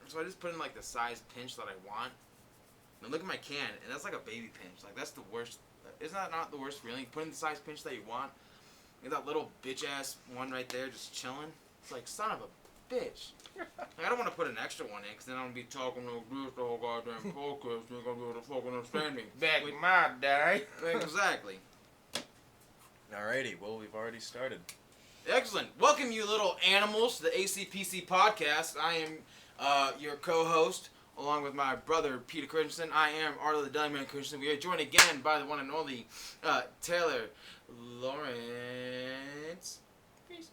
So I just put in like the size pinch that I want. And look at my can, and that's like a baby pinch. Like that's the worst. Isn't that not the worst feeling? Put in the size pinch that you want. And that little bitch ass one right there just chilling. It's like, son of a bitch. Like, I don't want to put an extra one in, because then I'm going to be talking to this the whole goddamn podcast, and you're going to be able to fucking understand me. Back in my day. Exactly. Alrighty, well, we've already started. Excellent. Welcome, you little animals, to the ACPC podcast. I am your co-host, along with my brother, Peter Christensen. I am Arlo the Deli Man Christensen. We are joined again by the one and only Taylor Lawrence. Peace.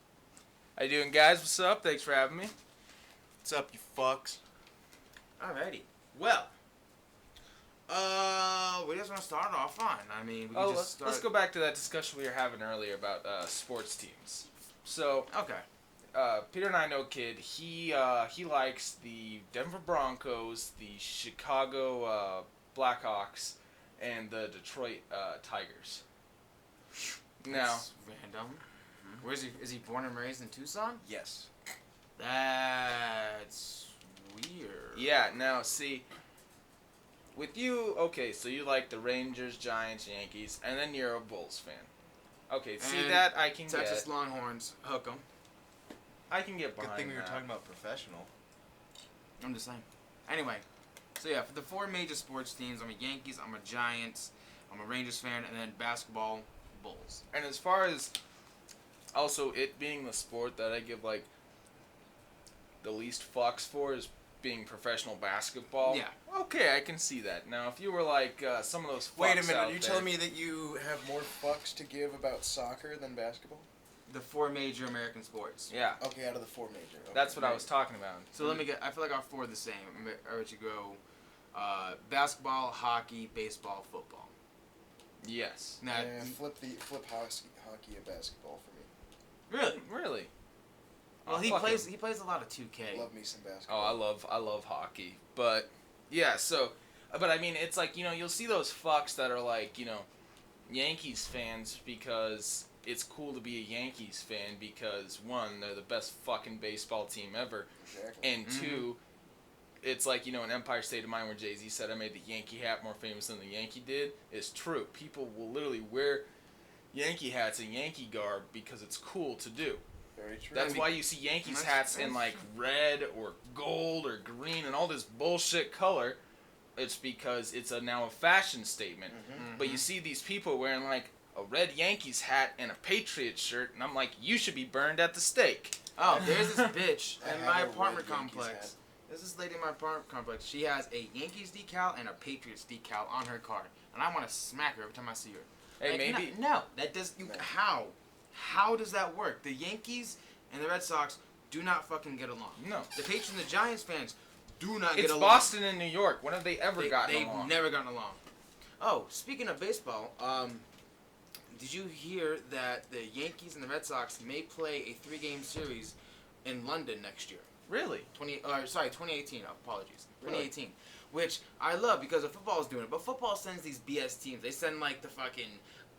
How you doing, guys? What's up? Thanks for having me. What's up, you fucks? Alrighty. Well, we just want to start off on. I mean, we can just start. Let's go back to that discussion we were having earlier about sports teams. So, Okay. Peter and I know a kid. He likes the Denver Broncos, the Chicago Blackhawks, and the Detroit Tigers. Now, That's random. Where is he? Is he born and raised in Tucson? Yes. That's weird. yeah. Now, see, with you, okay, so you like the Rangers, Giants, Yankees, and then you're a Bulls fan. Okay, see And that I can Texas get. Longhorns, hook 'em. I can get Good behind thing we were that. talking about professional. I'm just saying. Anyway, so yeah, for the four major sports teams, I'm a Yankees, I'm a Giants, I'm a Rangers fan, and then basketball, Bulls. And as far as also it being the sport that I give like the least fucks for is being professional basketball. Yeah. Okay, I can see that. Now, if you were like some of those fucks Wait a minute, out are you there- telling me that you have more fucks to give about soccer than basketball? The four major American sports. Yeah, Okay, out of the four major. Okay. that's what I was talking about. So let me get. I feel like our four are the same. I'll let you go. Basketball, hockey, baseball, football. Yes. Now, Yeah, flip hockey and basketball for me. really? Really? Well, Oh, he fuck plays. him. He plays a lot of 2K. Love me some Oh, basketball. I love hockey, but yeah. So, but I mean, it's like you'll see those fucks that are like Yankees fans because it's cool to be a Yankees fan because one, they're the best fucking baseball team ever, Exactly. and two, it's like an Empire State of Mind where Jay-Z said I made the Yankee hat more famous than the Yankee did. It's true. People will literally wear Yankee hats and Yankee garb because it's cool to do. Very true. That's why you see Yankees That's- hats in like red or gold or green and all this bullshit color. It's because it's now a fashion statement. Mhm. But you see these people wearing like a red Yankees hat and a Patriots shirt, and I'm like, you should be burned at the stake. Oh, there's this bitch I in have my a apartment red Yankees complex. hat. There's this lady in my apartment complex. She has a Yankees decal and a Patriots decal on her car, and I want to smack her every time I see her. Hey, Like, maybe no, that does. No. How does that work? The Yankees and the Red Sox do not fucking get along. no. The Patriots and the Giants fans do not get It's along. Boston and New York. When have they ever They've gotten along? never gotten along. Oh, speaking of baseball, did you hear that the Yankees and the Red Sox may play a 3-game series in London next year? Really? 2018. Apologies. Really? 2018. Which I love because the football is doing it. But football sends these BS teams. They send like the fucking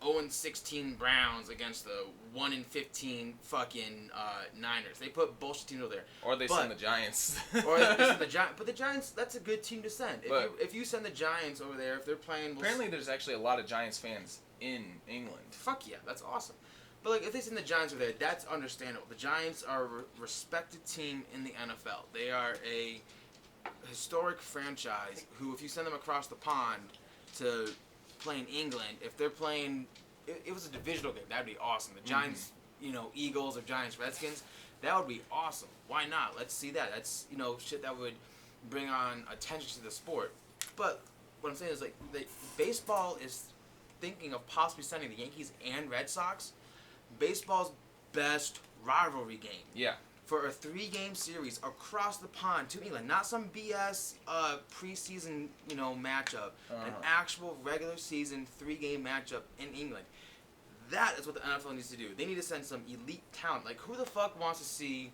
0-16 Browns against the 1-15 fucking Niners. They put bullshit teams over there. Or they But- send the Giants. Or they send the Giants. But the Giants, that's a good team to send. But- If you send the Giants over there, if they're playing, Apparently, there's actually a lot of Giants fans in England. fuck yeah, that's awesome. But like, if they send the Giants over there, that's understandable. The Giants are a respected team in the NFL. They are a historic franchise who, if you send them across the pond to play in England, if they're playing, it was a divisional game, that'd be awesome. The Giants, Eagles or Giants Redskins, that would be awesome. Why not? Let's see that. That's shit that would bring on attention to the sport. But what I'm saying is like, baseball is thinking of possibly sending the Yankees and Red Sox baseball's best rivalry game Yeah. for a 3-game series across the pond to England. Not some BS preseason matchup. An actual regular season 3-game matchup in England. That is what the NFL needs to do. They need to send some elite talent. Like, who the fuck wants to see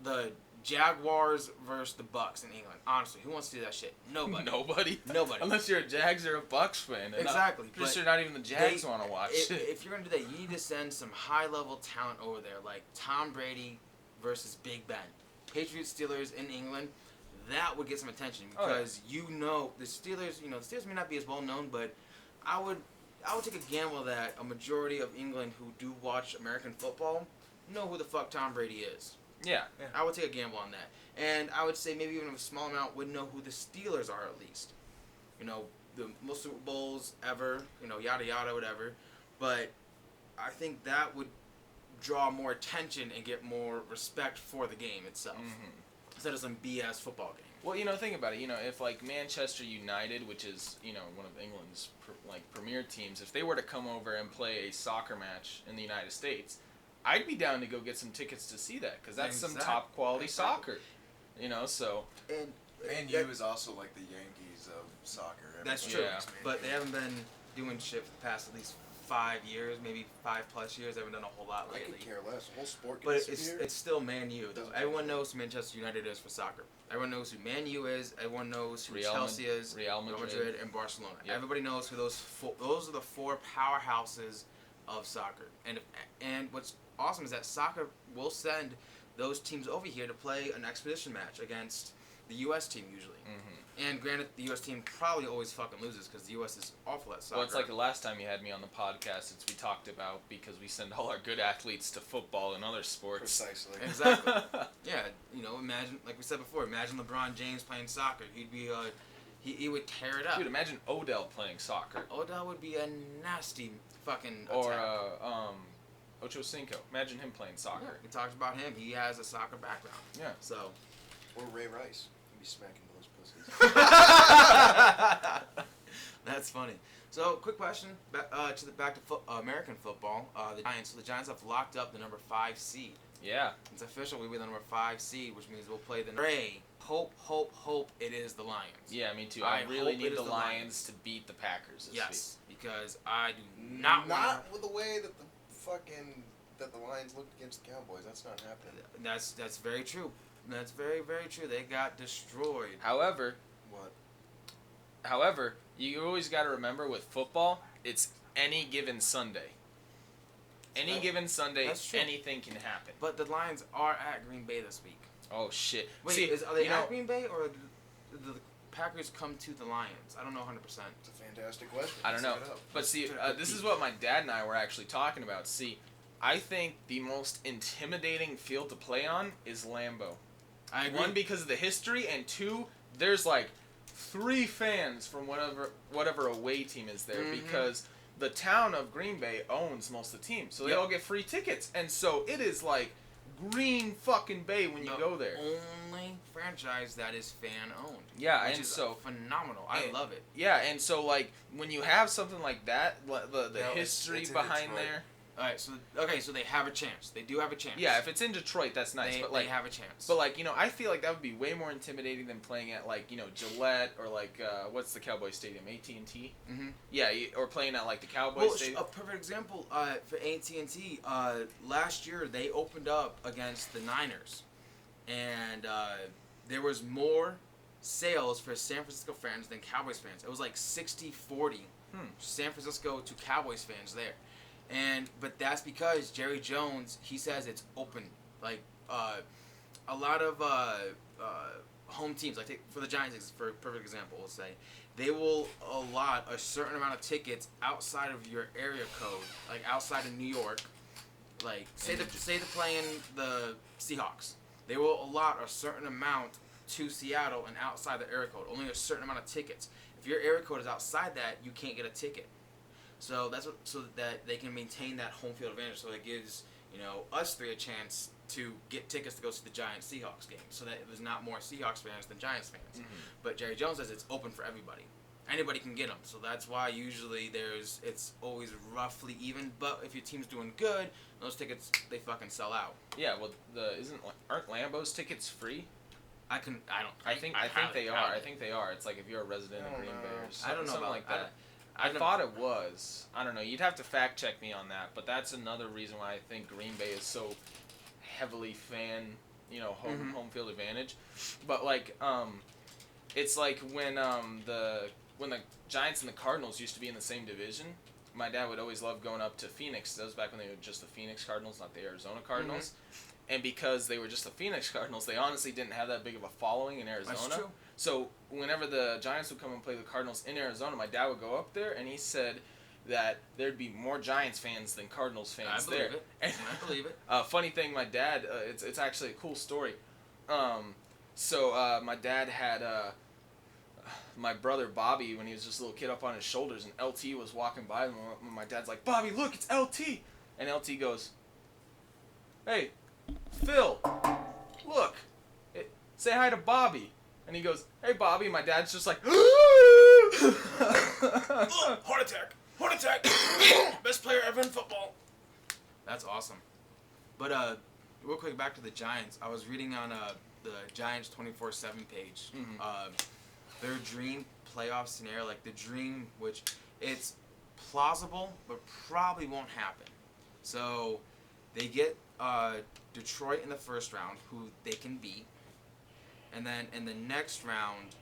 the Jaguars versus the Bucks in England? Honestly, who wants to see that shit? Nobody. Nobody. Nobody. Unless you're a Jags or a Bucks fan. And Exactly, I'm just but sure not even the Jags want to watch it. If you're going to do that, you need to send some high-level talent over there, like Tom Brady versus Big Ben. Patriots Steelers in England, that would get some attention Oh, yeah. because the Steelers. The Steelers may not be as well known, but I would take a gamble that a majority of England who do watch American football know who the fuck Tom Brady is. Yeah. I would take a gamble on that, and I would say maybe even a small amount would know who the Steelers are at least. The most Super Bowls ever. Yada yada whatever, but I think that would draw more attention and get more respect for the game itself instead of some BS football game. Well, think about it. If like Manchester United, which is one of England's premier teams, if they were to come over and play a soccer match in the United States, I'd be down to go get some tickets to see that because that's some top quality soccer. So. And Man U is also like the Yankees of soccer. That's true, Yeah. but they haven't been doing shit for the past at least 5 years, maybe 5+ years. They haven't done a whole lot I lately. could care less. The whole sport can But disappear. it's still Man U, though. Doesn't Everyone matter. knows who Manchester United is for soccer. Everyone knows who Man U is. Everyone knows who Real Chelsea is. Real Madrid. And Barcelona. Yep. Everybody knows who those are the 4 powerhouses of soccer. And what's awesome is that soccer will send those teams over here to play an exhibition match against the U.S. team usually. And granted, the U.S. team probably always fucking loses because the U.S. is awful at soccer. Well, it's like the last time you had me on the podcast. We talked about because we send all our good athletes to football and other sports. Precisely. Exactly. Yeah, imagine, like we said before, imagine LeBron James playing soccer. He'd be, he would tear it up. Dude, imagine Odell playing soccer. Odell would be a nasty fucking Or attack. Ocho Cinco. Imagine him playing Yeah, soccer. we talked about him. He has a soccer background. Yeah. So. Or Ray Rice. He'd be smacking those pussies. That's funny. So, quick question. Back to American football. The Giants. So the Giants have locked up the number 5 seed. Yeah. It's official. We'll be the number 5 seed, which means we'll play the. Ray. Hope it is the Lions. Yeah, me too. I I really hope it need is the the Lions to beat the Packers this Yes, because I do not want. Not with the way that the Lions looked against the Cowboys. That's not happening. That's very true. That's very, very true. They got destroyed. week. However, you always got to remember with football, it's any given Sunday. Any given Sunday, That's true. anything can happen. But the Lions are at Green Bay this week. Oh shit! Wait, See, are they you at know, Green Bay or did the Packers come to the Lions? I don't know 100%. It's a fantastic question. I don't know. Let's look it up. But see, this is what my dad and I were actually talking about. See, I think the most intimidating field to play on is Lambeau. I agree. 1, because of the history, and 2, there's like 3 fans from whatever away team is there because the town of Green Bay owns most of the team, so they all get free tickets, and so it is like Green fucking Bay when you go there. Only franchise that is fan owned. Yeah, which and is so phenomenal. I love it. Yeah, and so like when you have something like that, the it's- history it's in behind Detroit. there. All right, so they have a chance. They do have a chance. Yeah, if it's in Detroit, that's nice. they, but like, they have a chance. but like I feel like that would be way more intimidating than playing at like Gillette or like what's the Cowboy Stadium, AT&T. Mm-hmm. Yeah, or playing at like the Cowboy Stadium. A perfect example for AT&T. Last year they opened up against the Niners, and there was more sales for San Francisco fans than Cowboys fans. It was like 60-40 San Francisco to Cowboys fans there. But that's because Jerry Jones, he says it's open. Like a lot of home teams, like for the Giants, for a perfect example, we'll say, they will allot a certain amount of tickets outside of your area code, like outside of New York. Like say they're playing the Seahawks, they will allot a certain amount to Seattle and outside the area code. Only a certain amount of tickets. If your area code is outside that, you can't get a ticket. So so that they can maintain that home field advantage. So it gives us 3 a chance to get tickets to go see the Giants Seahawks game. So that there's not more Seahawks fans than Giants fans. But Jerry Jones says it's open for everybody. Anybody can get them. So that's why usually it's always roughly even. But if your team's doing good, those tickets they fucking sell out. Yeah, well, aren't Lambeau's tickets free? I think they are. I think they are. It's like if you're a resident of Green Bay or something, I don't know something about like that. I thought it was. I don't know. You'd have to fact check me on that. But that's another reason why I think Green Bay is so heavily fan, home field advantage. But like, it's like when the Giants and the Cardinals used to be in the same division. My dad would always love going up to Phoenix. That was back when they were just the Phoenix Cardinals, not the Arizona Cardinals. and because they were just the Phoenix Cardinals, they honestly didn't have that big of a following in Arizona. That's true. So whenever the Giants would come and play the Cardinals in Arizona, my dad would go up there, and he said that there'd be more Giants fans than Cardinals fans I believe there. it. And I believe it. funny thing, my dad, it's actually a cool story. My dad had my brother Bobby when he was just a little kid up on his shoulders, and LT was walking by, and my dad's like, "Bobby, look, it's LT," and LT goes, "Hey, Phil, look, say hi to Bobby," and he goes, "Hey, Bobby," and my dad's just like, Heart attack! Heart attack! Best player ever in football. That's awesome. But real quick, back to the Giants. I was reading on the Giants 24/7 page. Mhm. Their dream playoff scenario, like the dream, which it's plausible, but probably won't happen. So they get Detroit in the first round, who they can beat, and then in the next round,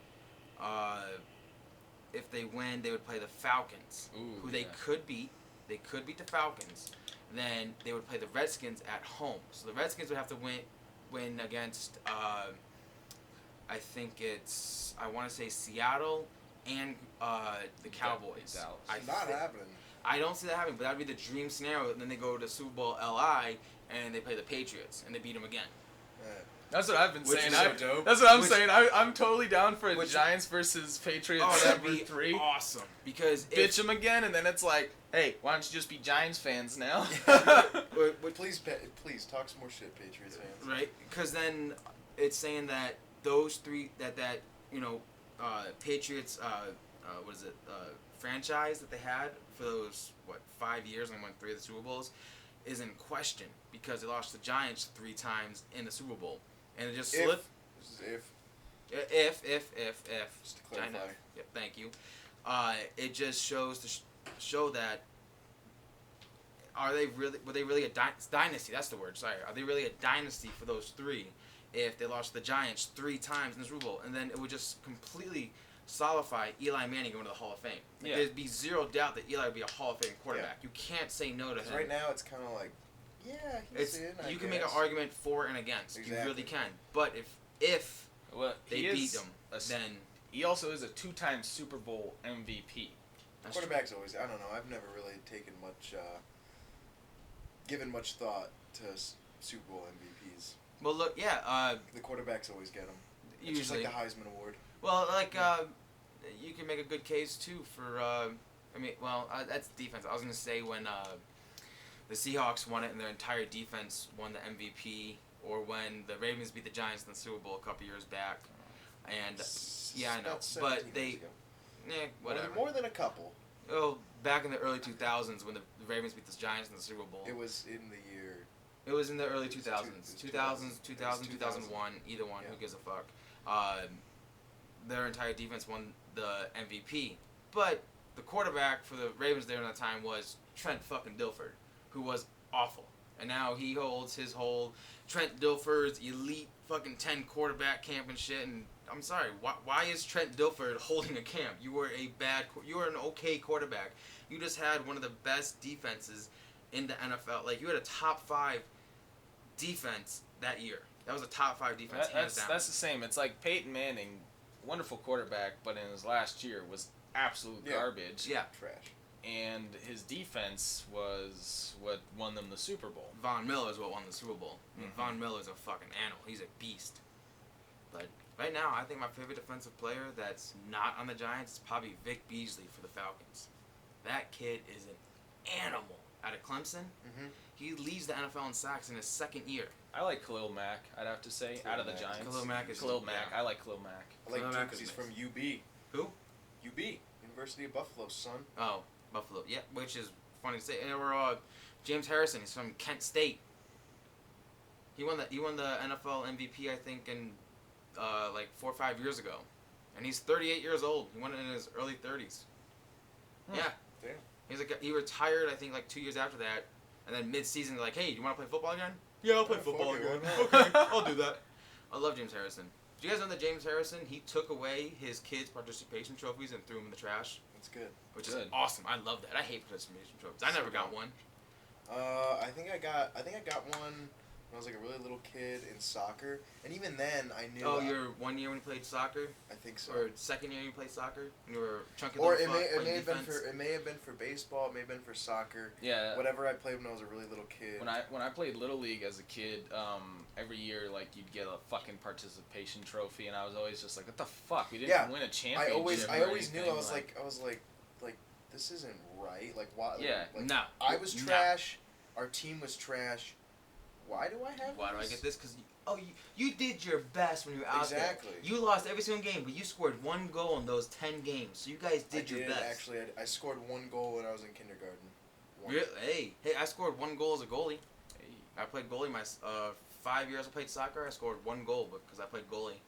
if they win, they would play the Falcons, who they could beat. They could beat the Falcons. Then they would play the Redskins at home. So the Redskins would have to win against, I want to say Seattle and the Cowboys. Dallas. Not happening. I don't see that happening, but that would be the dream scenario. And then they go to Super Bowl LI and they play the Patriots and they beat them again. That's what I've been Which saying. is so dope. That's what I'm Which- saying. I'm totally down for Which- Giants versus Patriots Oh, that'd number be 3. awesome. Because Bitch them again, and then it's like, hey, why don't you just be Giants fans now? Please talk some more shit, Patriots fans. Right, because then it's saying that those three that Patriots franchise that they had for those 5 years and won 3 of the Super Bowls is in question because they lost the Giants 3 times in the Super Bowl, and it just slipped. This is If Just to clarify. Yep, thank you. It just shows to show that were they really a dynasty? That's the word. Sorry, are they really a dynasty for those 3? If they lost the Giants 3 times in the Super Bowl, and then it would just completely solidify Eli Manning going to the Hall of Fame. Yeah. There'd be zero doubt that Eli would be a Hall of Fame quarterback. You can't say no to him. Right now, it's kind of like, yeah, he's in. You can make an argument for and against. Exactly. You really can. But if Well, they he beat is them, then he also is a 2-time Super Bowl MVP. that's true. Quarterbacks always. I don't know. I've never really given much thought to Super Bowl MVPs. Well, look, yeah. The quarterbacks always get them. It's Usually, just like the Heisman Award. well, you can make a good case too for. That's defense. I was gonna say when the Seahawks won it and their entire defense won the MVP, or when the Ravens beat the Giants in the Super Bowl a couple years back, and yeah, I know, About 17 but years ago. whatever. More than a couple. Oh, back in the early 2000s when the Ravens beat the Giants in the Super Bowl. It was in the year. It was in the early It was 2000s. 2000, 2001, either one, who Yeah. gives a fuck. Their entire defense won the MVP. But the quarterback for the Ravens during that time was Trent fucking Dilfer, who was awful. And now he holds his whole Trent Dilfer's elite fucking 10 quarterback camp and shit. And I'm sorry, why is Trent Dilfer holding a camp? You were an okay quarterback. You just had one of the best defenses in the NFL. Like, you had a top 5 defense that year. That was a top 5 defense, hands down. That's the same. It's like Peyton Manning, wonderful quarterback, but in his last year was absolute garbage. Yeah. Trash. And his defense was what won them the Super Bowl. Von Miller is what won the Super Bowl. I mean, Mhm. Von Miller's a fucking animal. He's a beast. But right now, I think my favorite defensive player that's not on the Giants is probably Vic Beasley for the Falcons. That kid is an animal. Out of Clemson, Mm-hmm. he leads the NFL in sacks in his second year. I like Khalil Mack, I'd have to say, Khalil out of the Mack. Giants. Khalil Mack is- Khalil Mack. yeah. I like Khalil Mack. I like Khalil him Mack because is he's nice. from UB. Who? UB. University of Buffalo, son. Oh, Buffalo. Yeah, which is funny to say. And we're James Harrison. He's from Kent State. He won the NFL MVP, I think, in 4 or 5 years ago, and he's 38 years old. He won it in his early 30s. Hmm. Yeah. Damn. He retired, I think, 2 years after that, and then mid-season they're like, "Hey, do you want to play football again?" Yeah, I'll play Yeah, football fuck it, again. why not? Okay, I'll do that. I love James Harrison. Do you guys know that James Harrison, he took away his kids' participation trophies and threw them in the trash? That's good. Which Good. is awesome. I love that. I hate participation trophies. I never got one. I think I got one when I was like a really little kid in soccer, and even then I knew. Oh, your 1 year when you played soccer, I think so. or second year you played soccer, and you were chunky. Or little it fuck may playing have defense? been for baseball. It may have been for soccer. Yeah. Whatever I played when I was a really little kid. When I played Little League as a kid, every year like you'd get a fucking participation trophy, and I was always just like, what the fuck? We didn't win a championship. I always knew. anything, I was like, this isn't right. Like why? Yeah. Like, No. I was No. trash. Our team was trash. Why do I have? Why do I this? get this? Because you did your best when you were out Exactly. there. You lost every single game, but you scored 1 goal in those 10 games. So you guys did your best. Actually, I scored 1 goal when I was in kindergarten. One. Really? Hey, I scored 1 goal as a goalie. Hey. I played goalie my 5 years I played soccer. I scored 1 goal because I played goalie.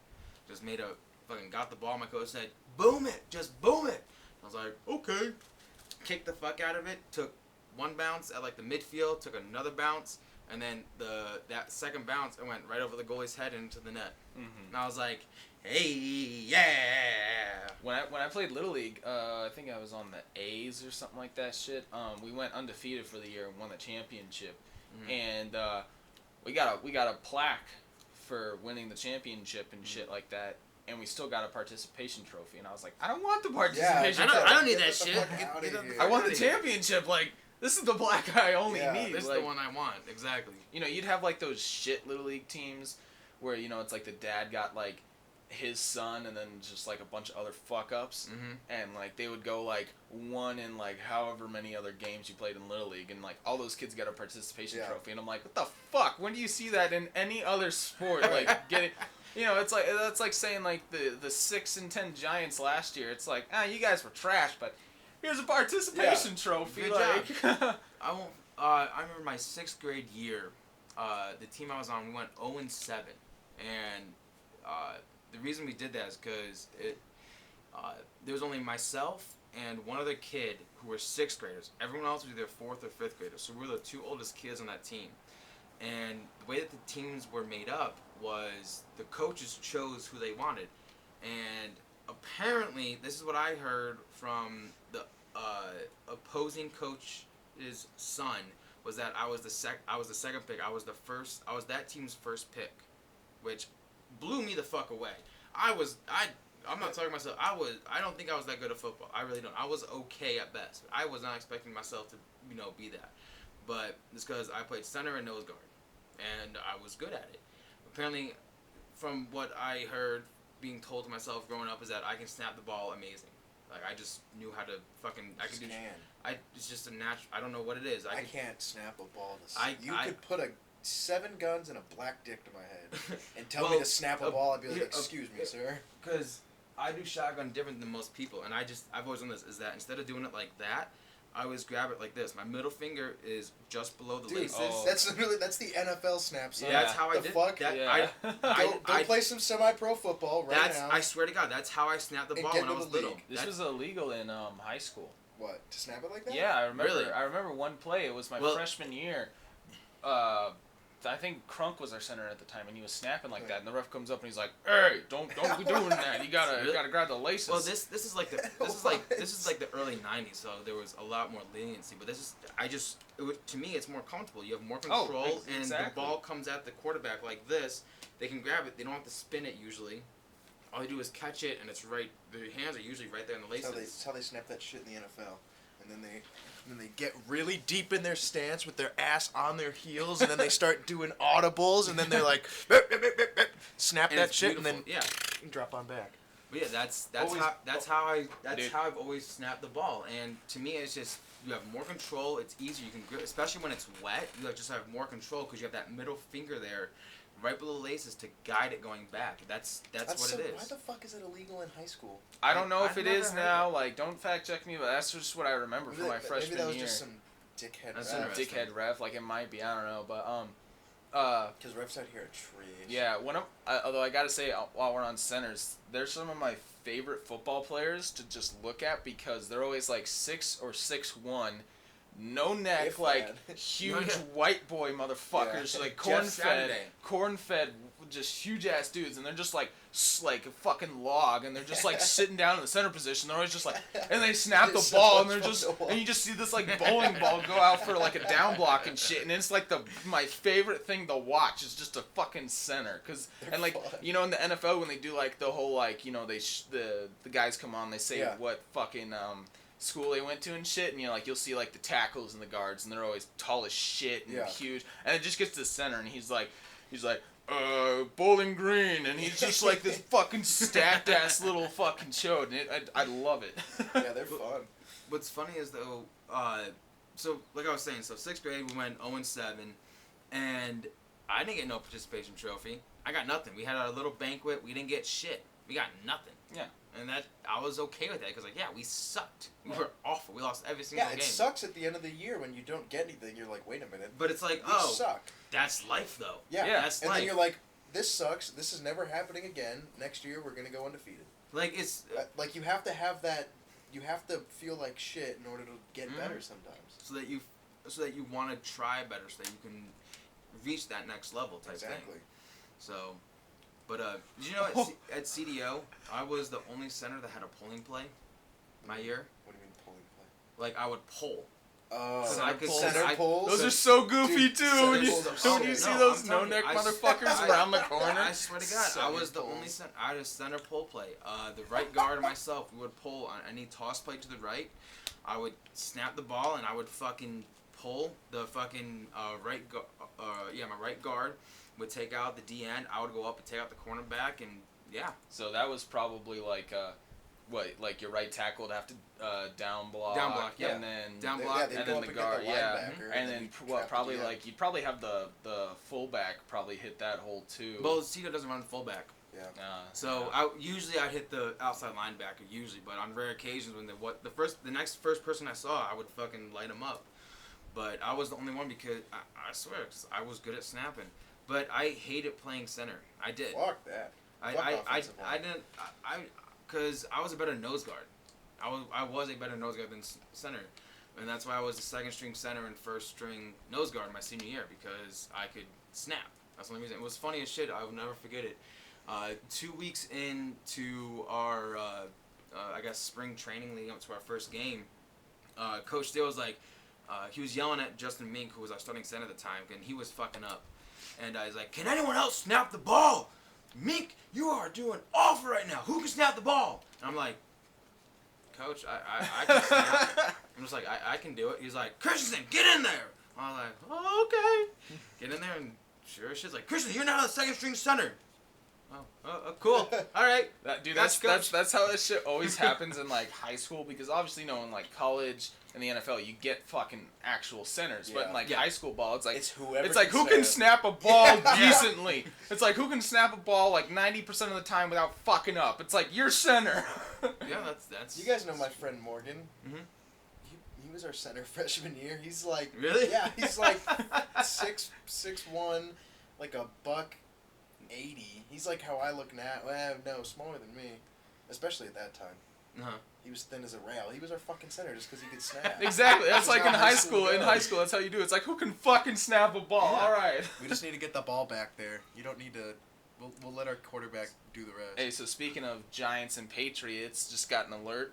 Just fucking got the ball. My coach said, "Boom it, just boom it." I was like, okay. Kicked the fuck out of it. Took 1 bounce at like the midfield. Took another bounce, and then that second bounce it went right over the goalie's head into the net. Mm-hmm. And I was like, hey, yeah. When I played Little League, I think I was on the A's or something like that shit. We went undefeated for the year and won the championship. Mhm. And we got a plaque for winning the championship and shit like that. And we still got a participation trophy. And I was like, I don't want the participation trophy. I don't need Get that the shit. fuck Get outta the here. fuck I want outta the here. championship. Like, this is the plaque I only Yeah. need. This is like, the one I want. Exactly. You know, you'd have like those shit Little League teams where, you know, it's like the dad got like his son and then just like a bunch of other fuck ups. Mm-hmm. And like they would go like 1 in like however many other games you played in Little League, and like all those kids got a participation Yeah. trophy, and I'm like, what the fuck? When do you see that in any other sport? Like getting, you know, it's like that's like saying like the 6-10 Giants last year. It's like, you guys were trash, but here's a participation trophy. Good like, I won't. I remember my 6th grade year. The team I was on, we went 0-7, and the reason we did that is because there was only myself and 1 other kid who were 6th graders. Everyone else was either 4th or 5th graders. So we were the 2 oldest kids on that team. And the way that the teams were made up was the coaches chose who they wanted. And apparently, this is what I heard from the opposing coach's son, was that I was the second pick. I was that team's first pick, which blew me the fuck away. I'm not talking myself. I don't think I was that good at football. I really don't. I was okay at best. I was not expecting myself to, be that. But it's because I played center and nose guard, and I was good at it. Apparently, from what I heard being told to myself growing up, is that I can snap the ball amazing. Like I just knew how to fucking. It's just a natural. I don't know what it is. I can't snap a ball. You could put 7 guns and a black dick to my head and tell me to snap a ball. I'd be like, excuse me, sir. Because I do shotgun different than most people, and I've always done this. Is that instead of doing it like that, I always grab it like this. My middle finger is just below the laces. That's the NFL snap. Son. Yeah, that's how I the did. Fuck? That, Yeah. Go play some semi-pro football right now. I swear to God, that's how I snapped the And ball get when I to was the little. league. this was illegal in high school. What, to snap it like that? Yeah, I remember. Really? I remember one play. It was my freshman year. I think Crunk was our center at the time, and he was snapping like that. And the ref comes up and he's like, "Hey, don't be doing that. You gotta grab the laces." Well, this is like the early '90s, so there was a lot more leniency. But to me, it's more comfortable. You have more control, and the ball comes at the quarterback like this. They can grab it. They don't have to spin it usually. All they do is catch it, and it's right. Their hands are usually right there in the laces. That's how they snap that shit in the NFL. And then they get really deep in their stance with their ass on their heels, and then they start doing audibles, and then they're like, snap And that it's shit, beautiful. and then drop on back. But yeah, that's how I've always snapped the ball. And to me, it's just you have more control. It's easier. You can grip, especially when it's wet. You just have more control because you have that middle finger there, right below the laces to guide it going back. That's what it is. Why the fuck is it illegal in high school? I don't know if I've it never is heard now. Like, don't fact check me, but that's just what I remember from my freshman Maybe that was year. just some dickhead That's ref. interesting. Dickhead ref, like it might be. I don't know, but Because refs out here are trash. yeah. Although I gotta say, while we're on centers, they're some of my favorite football players to just look at because they're always like 6 or 6'1", no neck, If like that. huge white boy motherfuckers, Yeah. like Jeff Saturday. corn fed, just huge ass dudes, and they're just like like a fucking log, and they're just like sitting down in the center position. They're always just like, and they snap the So ball, and much they're fun just, to watch. and you just see this like bowling ball go out for like a down block and shit, and it's like my favorite thing to watch is just a fucking center, cause They're and like fun. you know in the NFL when they do like the whole like you know the guys come on, they say Yeah. what fucking school they went to and shit, and like you'll see like the tackles and the guards, and they're always tall as shit and Yeah. huge, and it just gets to the center, and he's like Bowling Green, and he's just like this fucking stacked ass little fucking chode, and I love it. Yeah, they're fun. What's funny is though, so like I was saying, so 6th grade we went 0-7, and I didn't get no participation trophy. I got nothing. We had our little banquet. We didn't get shit. We got nothing. Yeah. And that I was okay with that because like we sucked. We Yeah. were awful. We lost every single Yeah, game. it sucks at the end of the year when you don't get anything. You're like, wait a minute, But it's like, we oh, suck. that's life though. Yeah, Yeah. That's and life. then you're like, this sucks. This is never happening again. Next year we're gonna go undefeated. Like it's Like you have to have that. You have to feel like shit in order to get Mhm. better sometimes. so that you want to try better, so that you can reach that next level type Exactly. thing. So, but did you know at CDO I was the only center that had a polling play my year. What do you mean pulling play? Like I would pull. Oh, So I could- center I- pulls. Those are so goofy Dude, too. center When you, pulls when are you so- see No, those I'm no telling you, neck I- motherfuckers I- around the corner. I swear to God, I Center was the pulls. only center. I had a center pull play. The right guard and myself, we would pull on any toss play to the right. I would snap the ball and I would fucking pull the fucking my right guard would take out the DN. I would go up and take out the cornerback, and yeah. So that was probably like like your right tackle would have to down block, Down block, yeah. and then Down They- block, yeah, they and go then up the and get guard, the yeah, linebacker, and then you what? trap Probably the DN. like you'd probably have the fullback probably hit that hole too. Well, Cito doesn't run fullback, Yeah. so yeah. I'd hit the outside linebacker usually, but on rare occasions when the next first person I saw, I would fucking light him up. But I was the only one because I swear 'cause I was good at snapping, but I hated playing center. I did. Fuck that. Fuck I offensive line. didn't because I was a better nose guard. I was a better nose guard than center, and that's why I was the second string center and first string nose guard my senior year because I could snap. That's the only reason. It was funny as shit. I will never forget it. 2 weeks into our I guess spring training leading up to our first game, Coach Steele was like he was yelling at Justin Mink, who was our starting center at the time, and he was fucking up. And I was like, "Can anyone else snap the ball? Mink, you are doing awful right now. Who can snap the ball?" And I'm like, "Coach, I can snap." I'm just like, I can do it. He's like, "Christensen, get in there." I was like, "Oh, okay." Get in there, and sure as shit's like, "Christensen, you're now the second string center." Oh, cool. All right. Dude, That's that's how this shit always happens in like high school, because obviously, in like college and the NFL, you get fucking actual centers, but in like Yeah. high school ball, it's like It's whoever. it's like who can snap. snap a ball Yeah. decently. It's like who can snap a ball like 90% of the time without fucking up. It's like you're center. Yeah, that's. You guys know my friend Morgan. Mhm. He was our center freshman year. He's like. Really? Yeah, he's like 6'1", like a $180. He's like how I look now. Well, no, smaller than me, especially at that time. Uh-huh. He was thin as a rail. He was our fucking center just because he could snap. Exactly. That's like in how high school. In goes. high school, that's how you do it. It's like who can fucking snap a ball. Yeah. All right. We just need to get the ball back there. You don't need to. We'll let our quarterback do the rest. Hey, so speaking of Giants and Patriots, just got an alert.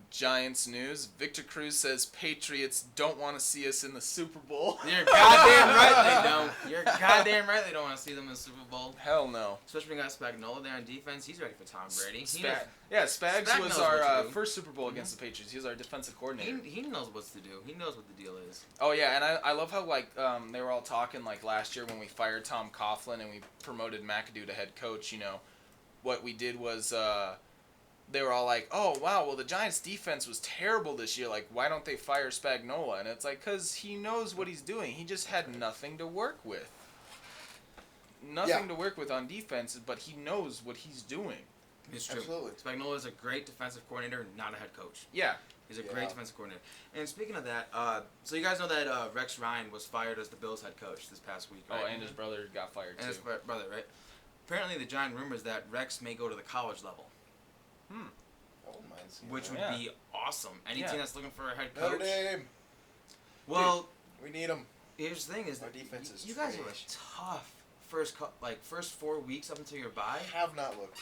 Giants news. Victor Cruz says Patriots don't want to see us in the Super Bowl. You're goddamn right they don't. You're goddamn right they don't want to see them in the Super Bowl. Hell no. Especially when we got Spagnuolo there on defense. He's ready for Tom Brady. Spags Spag was knows our what to do. first Super Bowl against the Patriots. He was our defensive coordinator. He knows what to do. He knows what the deal is. Oh yeah, and I love how like they were all talking like last year when we fired Tom Coughlin and we promoted McAdoo to head coach. You know, what we did was they were all like, "Oh wow, well the Giants' defense was terrible this year. Like, why don't they fire Spagnuolo?" And it's like, cause he knows what he's doing. He just had nothing to work with. Nothing to work with on defense, but he knows what he's doing. It's true. Absolutely. Spagnuolo is a great defensive coordinator, not a head coach. Yeah. He's a Yeah. great defensive coordinator. And speaking of that, so you guys know that Rex Ryan was fired as the Bills head coach this past week, right? Oh, and his brother got fired And his too. brother, right? Apparently, the giant rumor is that Rex may go to the college level, I wouldn't mind seeing which that. would be awesome. Any Yeah. team that's looking for a head Notre coach. Dame. Well, We need him. here's the thing: is Our that defense is you guys are a trash. tough first 4 weeks up until your bye, I have not looked.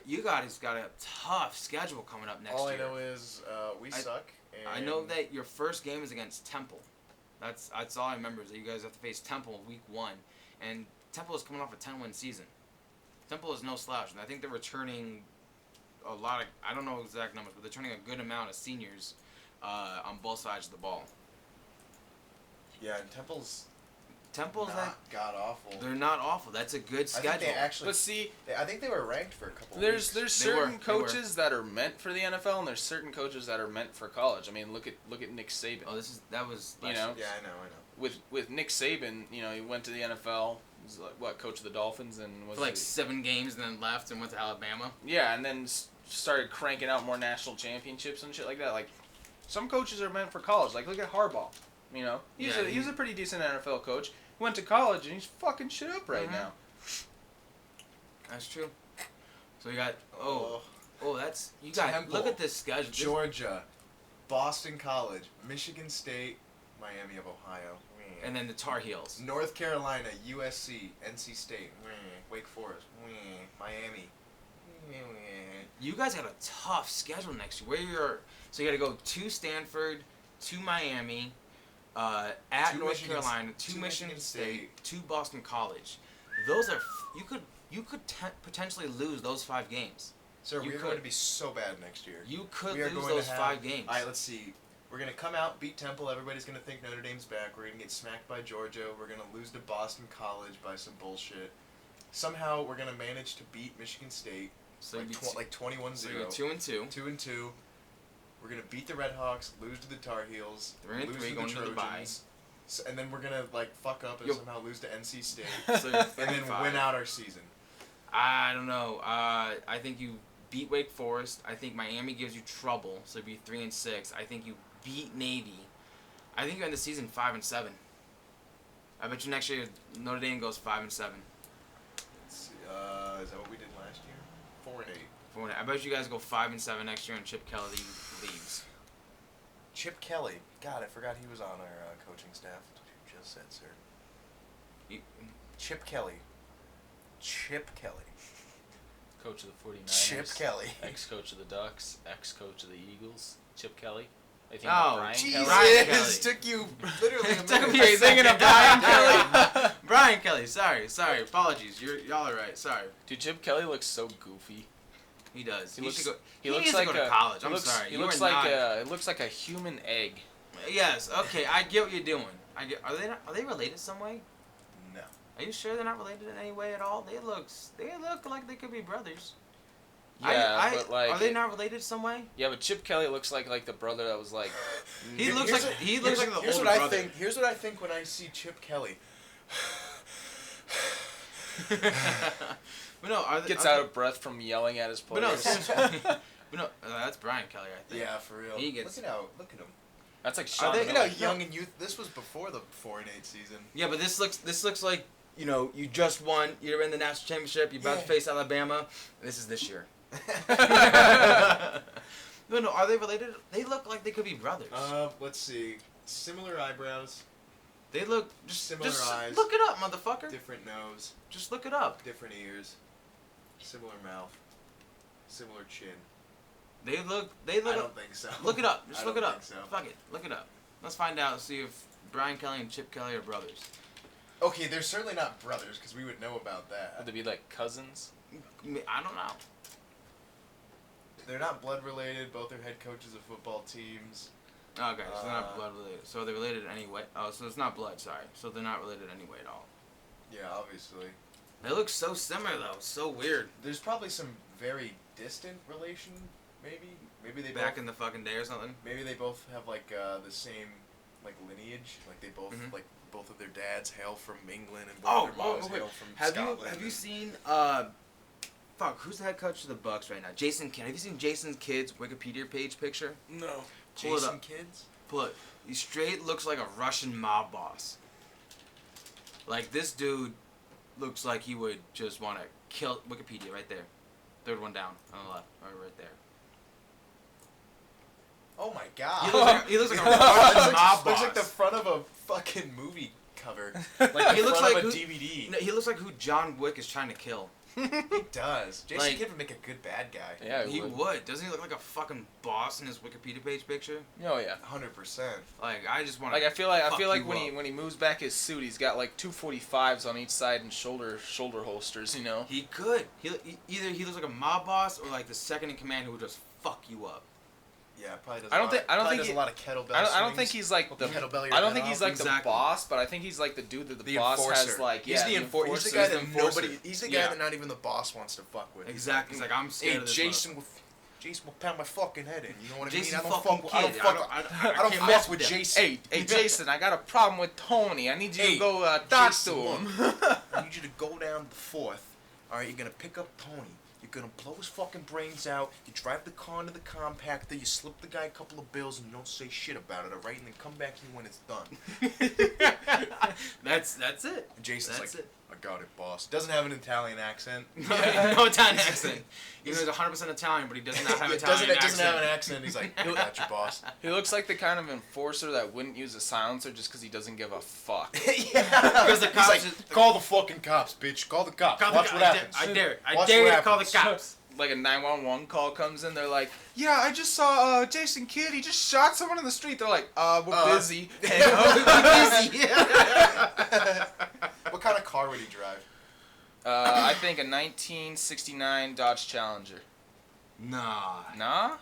you guys got a tough schedule coming up next All year. I know is we suck. And I know that your first game is against Temple. That's all I remember is that you guys have to face Temple week 1, and Temple is coming off a 10-win season. Temple is no slouch, and I think they're returning a lot of, I don't know exact numbers, but they're turning a good amount of seniors on both sides of the ball. Yeah, and Temple's Temple's not god awful. they're not awful. That's a good I schedule. think they actually. But see, I think they were ranked for a couple. there's weeks. certain They were. coaches that are meant for the NFL, and there's certain coaches that are meant for college. I mean, look at Nick Saban. Oh, that was You know? Yeah, I know. With Nick Saban, you know, he went to the NFL. He was like, coach of the Dolphins, and was for like 7 games and then left and went to Alabama. yeah, and then started cranking out more national championships and shit like that. Like, some coaches are meant for college. Like, look at Harbaugh. You know, he's a pretty decent NFL coach. He went to college and he's fucking shit up right Mhm. now. That's true. So you got that's you got Temple, look at this schedule. Georgia, Boston College, Michigan State, Miami of Ohio, And then the Tar Heels. North Carolina, USC, NC State, Wake Forest, Miami. You guys got a tough schedule next year. So you got to go to Stanford, to Miami, at To North Michigan- Carolina, to to Michigan Michigan State, to Boston College. Those are you could potentially lose those 5 games. Sir, You we're going could. to be so bad next year. You could We are lose going those to have, 5 games. All right, let's see. We're going to come out, beat Temple. Everybody's going to think Notre Dame's back. We're going to get smacked by Georgia. We're going to lose to Boston College by some bullshit. Somehow, we're going to manage to beat Michigan State So like, you'd be like 21-0. so you're 2-2. 2-2. We're going to beat the Red Hawks, lose to the Tar Heels, 3-3 lose to going the to the bye. Trojans. And then we're going to like fuck up and Yo. somehow lose to NC State. So you're and then 3-5. win out our season. I don't know. I think you beat Wake Forest. I think Miami gives you trouble, so you'd be 3-6. I think you beat Navy. I think you end the season 5-7. I bet you next year Notre Dame goes 5-7. Let's see, is that what we did last year? 4-8. I bet you guys go 5-7 next year, and Chip Kelly leaves. Chip Kelly. God, I forgot he was on our coaching staff. That's what you just said, sir. You- Chip Kelly. Chip Kelly. Coach of the 49ers. Chip Kelly. Ex-coach of the Ducks. Ex-coach of the Eagles. Chip Kelly. I think Oh, Brian Jesus! Kelly. Brian Kelly. Took you literally a Took minute. me a thinking of second. Brian Kelly. Brian Kelly. Sorry. Apologies. Y'all are right. Sorry. Dude, Chip Kelly looks so goofy. He does. He He looks- should go. He needs looks like to go a to college. he I'm looks, sorry. He You looks are like not. it looks like a human egg. Yes. Okay. I get what you're doing. Are they related some way? No. Are you sure they're not related in any way at all? They look like they could be brothers. Yeah, but like are they not related some way? Yeah, but Chip Kelly looks like the brother that was like. He looks Here's like what- he looks like the here's older what brother. I think. Here's what I think when I see Chip Kelly. But no, Gets out of breath from yelling at his But players. no, seriously. But no, that's Brian Kelly, I think. Yeah, for real. He gets- Look at him. That's like Sean. they- Look Miller. at how young and youth. This was before the 4-8 season. Yeah, but this looks like you just won. You're in the national championship. You're about to Yeah. face Alabama. This is this year. No, are they related? They look like they could be brothers. Let's see. Similar eyebrows, They look just similar eyes. Look it up, motherfucker. different nose, Just look it up. different ears, similar mouth, similar chin. They look. I don't think so. Look it up. Just I look don't it up. think so. Fuck it. Look it up. Let's find out. See if Brian Kelly and Chip Kelly are brothers. Okay, they're certainly not brothers because we would know about Would that. they be like cousins? I don't know. They're not blood related. Both are head coaches of football teams. Okay, so they're not Uh, blood related. So they're related anyway. Oh, so it's not blood. Sorry. So they're not related anyway at all. Yeah, obviously. They look so similar though. So weird. There's probably some very distant relation. Maybe they Back both, in the fucking day or something. maybe they both have like the same like lineage. Like they both Mhm. like both of their dads hail from England and both their moms hail from Scotland. Have you and- seen fuck, who's the head coach of the Bucks right now? Jason Kidd. Have you seen Jason Kidd's Wikipedia page picture? No. Pull it Jason up. Kids? Pull it. He straight looks like a Russian mob boss. Like this dude looks like he would just want to kill Wikipedia right there. Third one down on the left, or right there. Oh my god. He looks like a Russian mob Looks like the boss. front of a fucking movie cover, Like he the looks front like of a who, DVD. no, he looks like who John Wick is trying to kill. He does. Jason Like- Kidd would make a good bad guy. Yeah, He would. Doesn't he look like a fucking boss in his Wikipedia page picture? Oh yeah. 100%. Like I just want Like I feel like fuck you when up. he moves back his suit, he's got like 245s on each side and shoulder holsters. You know. He could. Either he looks like a mob boss or like the second in command who would just fuck you up. Yeah, probably does. I don't think does a lot of kettlebell. I don't think he's like the. kettlebell your I don't head think he's off. like the Exactly. boss, but I think he's like the dude that the the boss enforcer. has like. He's Yeah, the enforcer. He's the guy He's that the enforcer. nobody. He's the guy Yeah. that not even the boss wants to fuck with. Exactly. He's like I'm scared Hey, of this. Jason will pound my fucking head in. You know what Jason I mean? I don't fucking fuck. I don't kid. fuck. I don't can't fuck mess with them. Jason. Hey, Jason, I got a problem with Tony. I need you Hey, to go talk Jason, to him. I need you to go down the 4th. All right, you're gonna pick up Tony. You're gonna blow his fucking brains out. You drive the car into the compactor. You slip the guy a couple of bills and you don't say shit about it. All right, and then come back here when it's done. That's it. And Jason's That's like, it. I got it, boss. Doesn't have an Italian accent. No Italian accent. Even though he's 100% Italian, but he does not have It Italian doesn't have an accent. accent. He's like, I got you, boss. He looks like the kind of enforcer that wouldn't use a silencer just because he doesn't give a fuck. Yeah. Because the He's cops like, just- call the fucking cops, bitch. Call the cops. Call the Watch cops. what happens. I dare. I Watch dare you what to call the happens. cops. Like a 911 call comes in, they're like, "Yeah, I just saw Jason Kidd. He just shot someone in the street." They're like, we're busy." Hang What kind of car would he drive? I think a 1969 Dodge Challenger. Nah. Nah?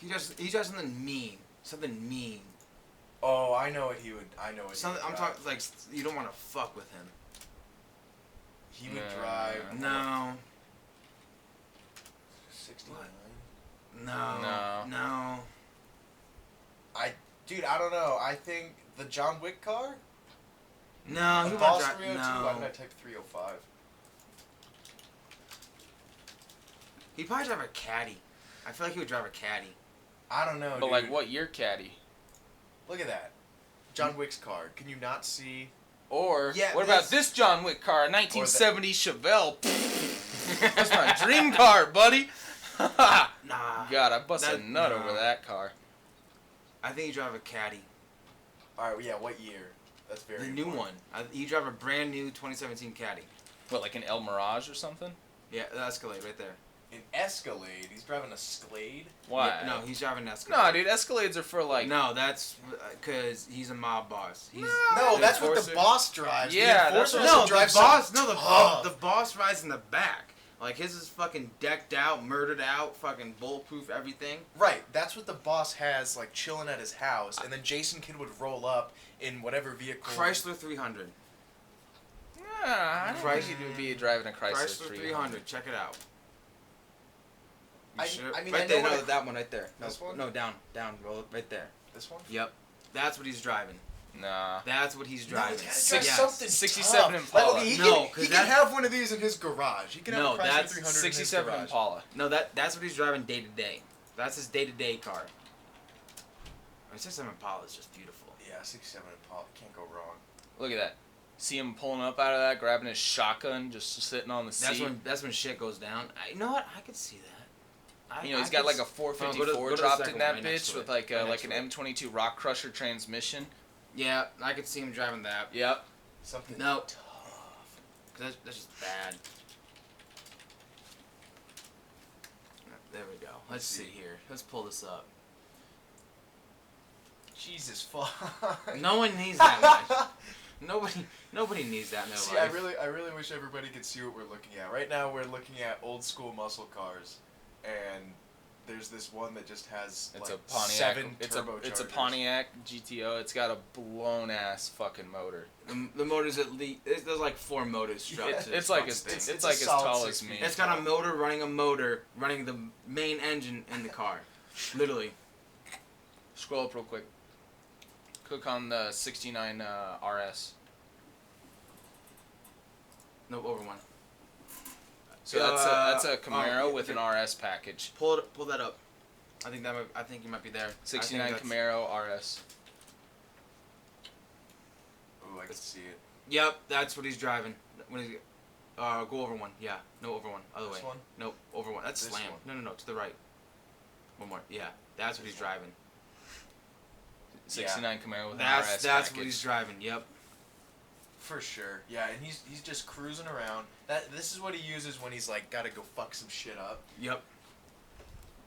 He does something mean. Something mean. Oh, I know what he would. I know what Something. he would I'm drive. talking like you don't want to fuck with him. He would Nah. drive. No. 69. No. No. Dude, I don't know. I think the John Wick car. No. He The won't Boss drive. 302. No. Why did I type 305? He'd probably drive a caddy. I feel like he would drive a caddy. I don't know. But dude. like, what year caddy? Look at that. John Wick's car. Can you not see? Or Yeah, what about this John Wick car, a 1970 Chevelle? That's my dream car, buddy. Nah. God, I bust a That- nut no. over that car. I think he'd drive a caddy. All right. Yeah. What year? That's very. The new important. one. He'd drive a brand new 2017 caddy. What, like an El Mirage or something? Yeah, the Escalade right there. An Escalade. He's driving a Escalade. Why? Yeah, no, he's driving an Escalade. No, dude, Escalades are for like. No, that's because he's a mob boss. He's No, the that's what the enforcer. boss drives. Yeah, the that's enforcer what- doesn't No, the drive boss. something No, tough. the boss rides in the back. Like his is fucking decked out, murdered out, fucking bulletproof everything. Right, that's what the boss has, like, chilling at his house, and then Jason Kidd would roll up in whatever vehicle. Chrysler 300. I don't think he'd be driving a Chrysler, 300. Check it out. You I sure? mean, right I there. know No, what that one right there. This no, one? No, down, roll it right there. This one? Yep. That's what he's driving. Nah. That's what he's driving. No, Six- drive Yes. something 67 tough. Impala. Like, okay, he No, can, 'cause he can that's- have one of these in his garage. He can No, have a Chrysler that's 300 in his 67 garage. Impala. No, that's what he's driving day to day. That's his day to day car. My 67 Impala is just beautiful. Yeah, 67 Impala. Can't go wrong. Look at that. See him pulling up out of that, grabbing his shotgun, just sitting on the seat. That's when shit goes down. You know what? I could see that. You know, he's got like a Oh, 454 go to the dropped second in that one, right next bitch to with it. like Right like next an to it. M22 Rock Crusher transmission. Yeah, I could see him driving that. Yep. Something No. tough. 'Cause that's just bad. There we go. Let's see here. Let's pull this up. Jesus fuck. No one needs that much. Nobody needs that in their See, life. I really wish everybody could see what we're looking at. Right now, we're looking at old school muscle cars, and there's this one that just has It's like a Pontiac. 7 It's a turbochargers. Pontiac GTO. It's got a blown ass fucking motor. The motor's at least there's like 4 motors strapped to It's this like fucking as thing. it's a like as solid tall 6 as me. feet. It's got a motor running the main engine in the car. Literally. Scroll up real quick. Click on the 69 RS. No, over one. So that's a Camaro oh, with an RS package. Pull that up. I think you might be there. I 69 think that's- Camaro RS. Ooh, I can see it. Yep, that's what he's driving. When he's, go over one. Yeah, no, over one. Other This way. one? Nope, over one. That's This slam. one. No, to the right. One more. Yeah, that's what he's driving. '69 Camaro with an That's RS what package. he's driving. Yep. For sure. Yeah, and he's just cruising around. This is what he uses when he's like gotta go fuck some shit up. Yep.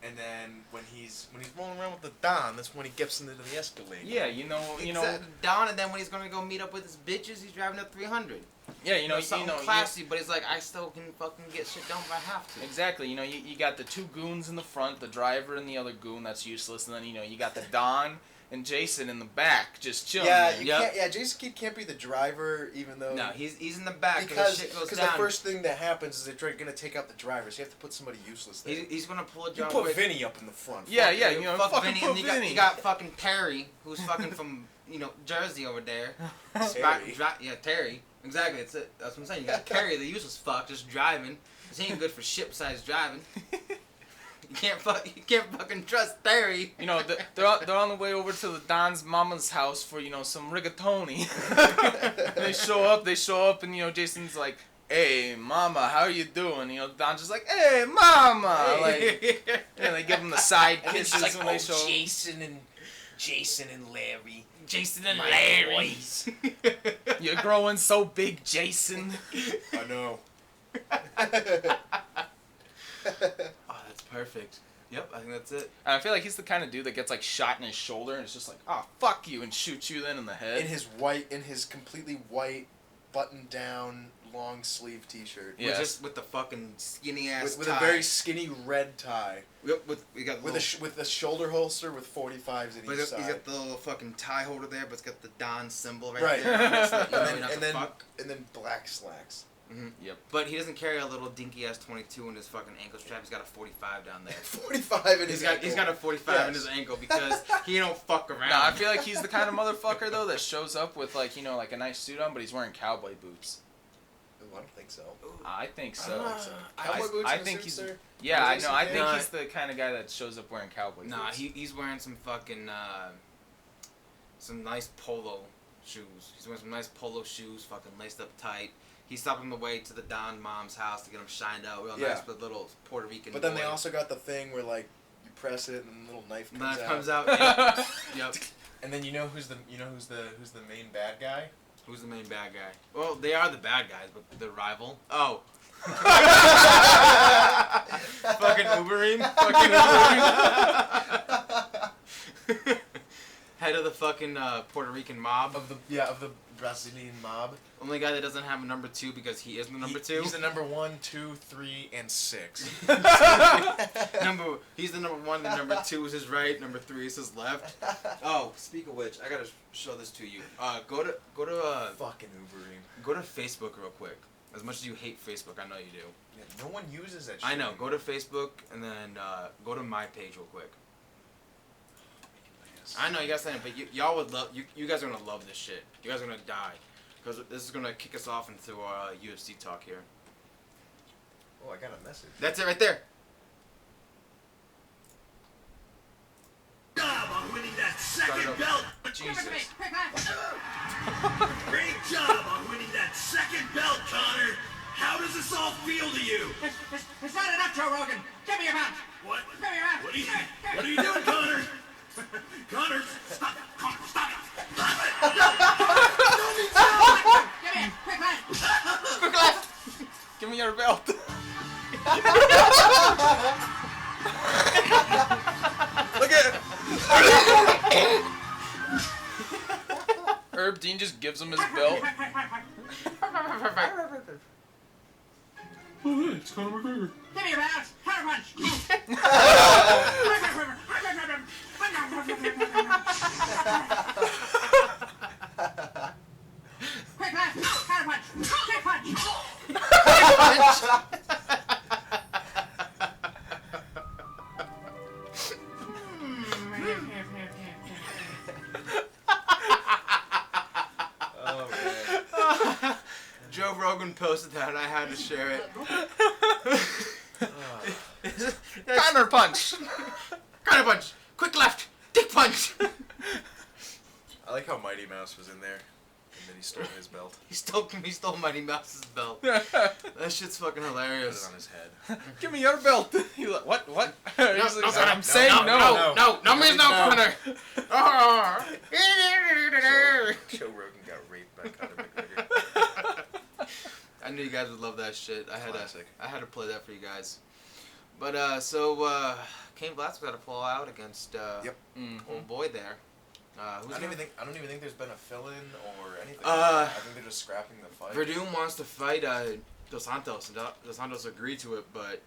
And then when he's rolling around with the Don, that's when he gets into the Escalade. Yeah, you know. Down, and then when he's gonna go meet up with his bitches, he's driving a 300. Yeah, you know, something classy, but it's like I still can fucking get shit done if I have to. Exactly. You know, you got the two goons in the front, the driver and the other goon that's useless, and then you got the Don and Jason in the back just chilling. Yeah, there. you can't. Yeah, Jason Kidd can't be the driver, even though. No, he's in the back because shit goes the down. first thing that happens is they're gonna take out the driver, so you have to put somebody useless there. He's gonna pull a You John put Wick. Vinny up in the front. Yeah, Fuck yeah, it. you know, Fuck fucking Vinny, put and Vinny. you got fucking Terry, who's fucking from Jersey over there. Terry. Yeah, Terry. Exactly. That's it. That's what I'm saying. You got Terry, the useless fuck, just driving. This ain't good for shit besides driving. You can't fucking trust Terry. You know, they're on the way over to the Don's mama's house for some rigatoni. They show up, and Jason's like, "Hey, mama, how you doing?" Don's just like, "Hey, mama," like, and they give him the side And then she's kisses like, when they show. Jason and Larry. Jason and My Larry. boys. You're growing so big, Jason. I know. Oh, that's perfect. Yep, I think that's it. And I feel like he's the kind of dude that gets like shot in his shoulder, and it's just like, "Oh, fuck you," and shoots you then in the head. In his completely white, button down, long sleeve T-shirt. Yeah. With the fucking skinny ass With tie. a very skinny red tie. We got With a shoulder holster with 45s in But each side. he's got the little fucking tie holder there, but it's got the Don symbol Right. there. So that you know and not to fuck. then black slacks. Mm-hmm. Yep. But he doesn't carry a little dinky ass 22 in his fucking ankle strap. He's got a 45 down there. 45 in his He's got a 45 in his ankle because he don't fuck around. No, I feel like he's the kind of motherfucker though that shows up with like like a nice suit on, but he's wearing cowboy boots. Ooh, I don't think so. I think so. Cowboy boots I in a think suit, he's. sir? Yeah, I Jason know. I Kidd? think Nah. he's the kind of guy that shows up wearing cowboy Nah, boots. he's wearing some fucking some nice polo shoes. He's wearing some nice polo shoes, fucking laced up tight. He stopped on the way to the Don mom's house to get him shined out real nice with little Puerto Rican. But then boy. they also got the thing where like you press it and the little knife comes out. Yep. Yep. And then who's the main bad guy? Who's the main bad guy? Well, they are the bad guys, but the rival. Oh. Fucking Uberine. Fucking Uberine. Head of the fucking Puerto Rican mob. Of the Brazilian mob. Only guy that doesn't have a number 2 because he is the number 2. He's the number 1, 2, 3, and 6. He's the number 1. The number 2 is his right. Number 3 is his left. Oh, speak of which, I gotta show this to you. Go to Fucking Uberine. go to Facebook real quick. As much as you hate Facebook, I know you do. Yeah, no one uses that shit. I know. Go to Facebook and then go to my page real quick. I know you guys saying, but y'all would love. You guys are gonna love this shit. You guys are gonna die, because this is gonna kick us off into our UFC talk here. Oh, I got a message. That's it right there. Job on winning that Start it second over. belt. Jesus. Great job on winning that second belt, Connor. How does this all feel to you? It's not enough, Joe Rogan. Give me your mouth. What? Give me your mouth. What are you doing, Connor? Connor, stop! Connor, stop it! Stop it! Give me it. Quick, left. Quick left. Give me your belt. Look at it. Herb Dean just gives him his belt. Give me your mouth. Counter punch. Quick left. Counter punch. Kick punch. Oh man. Joe Rogan posted that and I had to share it. Counter punch. Counter punch. Quick left. Dick punch. I like how Mighty Mouse was in there. then he stole his belt. He stole Mighty Mouse's belt. That shit's fucking Put it hilarious. on his head. Give me your belt. He's like, what? What? He's like, no, I'm no, saying no. No means no, Connor. Joe Rogan got raped by Conor McGregor. I knew you guys would love that shit. Classic. I had to play that for you guys. But Cain Velasquez had to pull out against Yep. old boy there. I don't even think there's been a fill-in or anything. Uh, I think they're just scrapping the fight. Verdum wants to fight Dos Santos, and Dos Santos agreed to it, but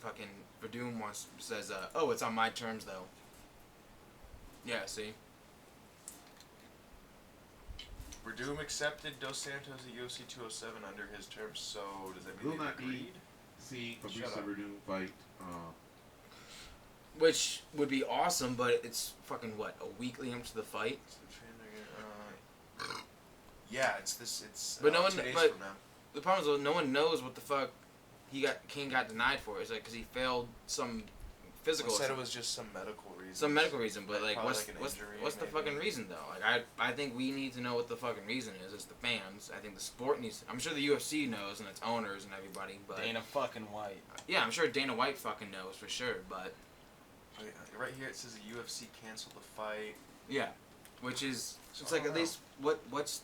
fucking Verdum says, oh, it's on my terms though. Yeah, see. Verdum accepted Dos Santos at UFC 207 under his terms, so does that Will mean they not be agreed? see Shut Fabrice up. Verdum fight. Which would be awesome, but it's fucking what, a week leading up to the fight? Yeah, it's But no one- 2 days but- from now. The problem is, no one knows what the fuck King got denied for. It's like because he failed some physical. They said it was just some medical reason. Some medical reason, but like, Probably what's like an what's injury, what's the maybe. fucking reason though? Like, I think we need to know what the fucking reason is. As the fans, I think the sport needs. I'm sure the UFC knows and its owners and everybody, but Dana fucking White. yeah, I'm sure Dana White fucking knows for sure. But Oh, yeah, right here it says the UFC canceled the fight. yeah, which is So it's I like don't at least what's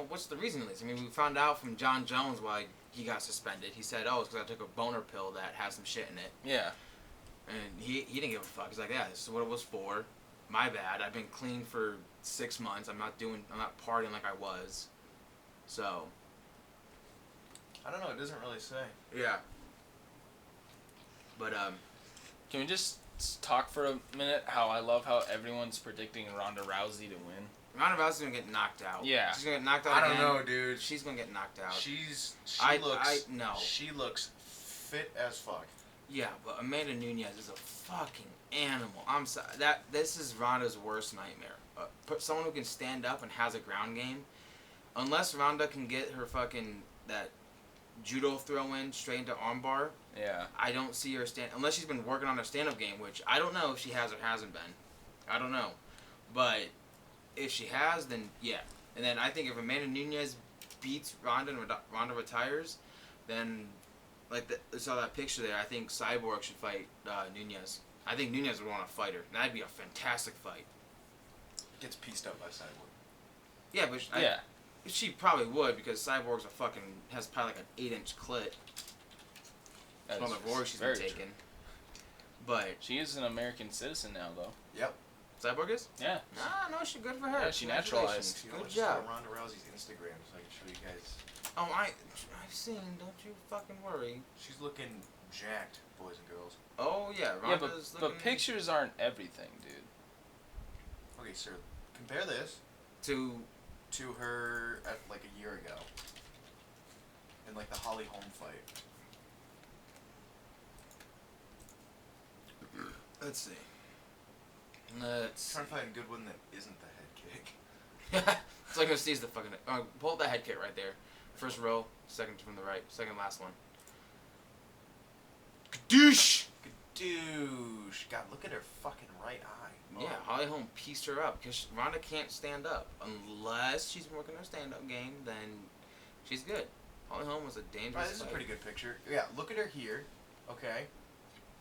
what's the reason at least? I mean, we found out from John Jones why he got suspended. He said, "Oh, it's because I took a boner pill that has some shit in it." Yeah. And he didn't give a fuck. He's like, yeah, this is what it was for. My bad. I've been clean for 6 months. I'm not partying like I was. So. I don't know. It doesn't really say. Yeah. But Can we just talk for a minute how I love how everyone's predicting Ronda Rousey to win? Ronda Rousey's gonna get knocked out. Yeah. She's gonna get knocked out. I don't again. know, dude. She's gonna get knocked out. She No. She looks fit as fuck. Yeah, but Amanda Nunes is a fucking animal. I'm sorry. This is Ronda's worst nightmare. Someone who can stand up and has a ground game. Unless Ronda can get her fucking that judo throw in straight into armbar, Yeah. I don't see her unless she's been working on her stand-up game, which I don't know if she has or hasn't been. I don't know. But if she has, then yeah. And then I think if Amanda Nunes beats Ronda and Ronda retires, then I saw that picture there. I think Cyborg should fight Nunes. I think Nunes would want to fight her. That'd be a fantastic fight. Gets pieced up by Cyborg. Yeah, but Yeah. she probably would because Cyborg's has probably like an 8-inch clit. That From is the roar she's been very taking. true. But She is an American citizen now, though. Yep. Cyborg is? Yeah. Nah, no, she's good for her. Yeah, she Congratulations. naturalized. You know, Good let's just go job. to Ronda Rousey's Instagram so I can show you guys. Oh, I've seen. Don't you fucking worry. She's looking jacked, boys and girls. Oh yeah, Yeah, Ronda's but looking pictures aren't everything, dude. Okay, sir. Compare this to. to her at like a year ago. In like the Holly Holm fight. Let's see. I'm trying to find a good one that isn't the head kick. It's like gonna seize the fucking. Pull up that head kick right there. First row, second from the right, second last one. Kadoosh! Douche. God, look at her fucking right eye. Yeah, Holly Holm pieced her up because Ronda can't stand up unless she's working her stand-up game. Then she's good. Holly Holm was a dangerous. Right, this is a fighter. pretty good picture. Yeah, look at her here. Okay.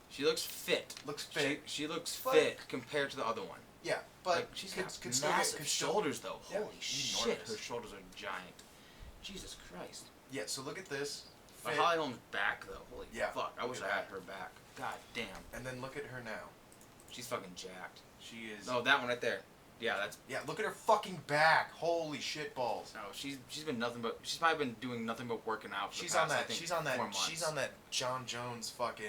She looks fit. Looks fit. She looks But- fit compared to the other one. Yeah, but Like, she's could got still get- massive could still- shoulders though. Yeah, Holy shit, enormous. her shoulders are giant. Jesus Christ. Yeah, so look at this. But Fit. Holly Holm's back though. Holy Yeah, fuck. I look wish at I had that. her back. God damn. And then look at her now. She's fucking jacked. She is. No, that one right there. Yeah, that's. Yeah, look at her fucking back. Holy shit balls. No, she's been nothing but. She's probably been doing nothing but working out. For She's the on past, I that. think, She's on that. 4 months. She's on that John Jones fucking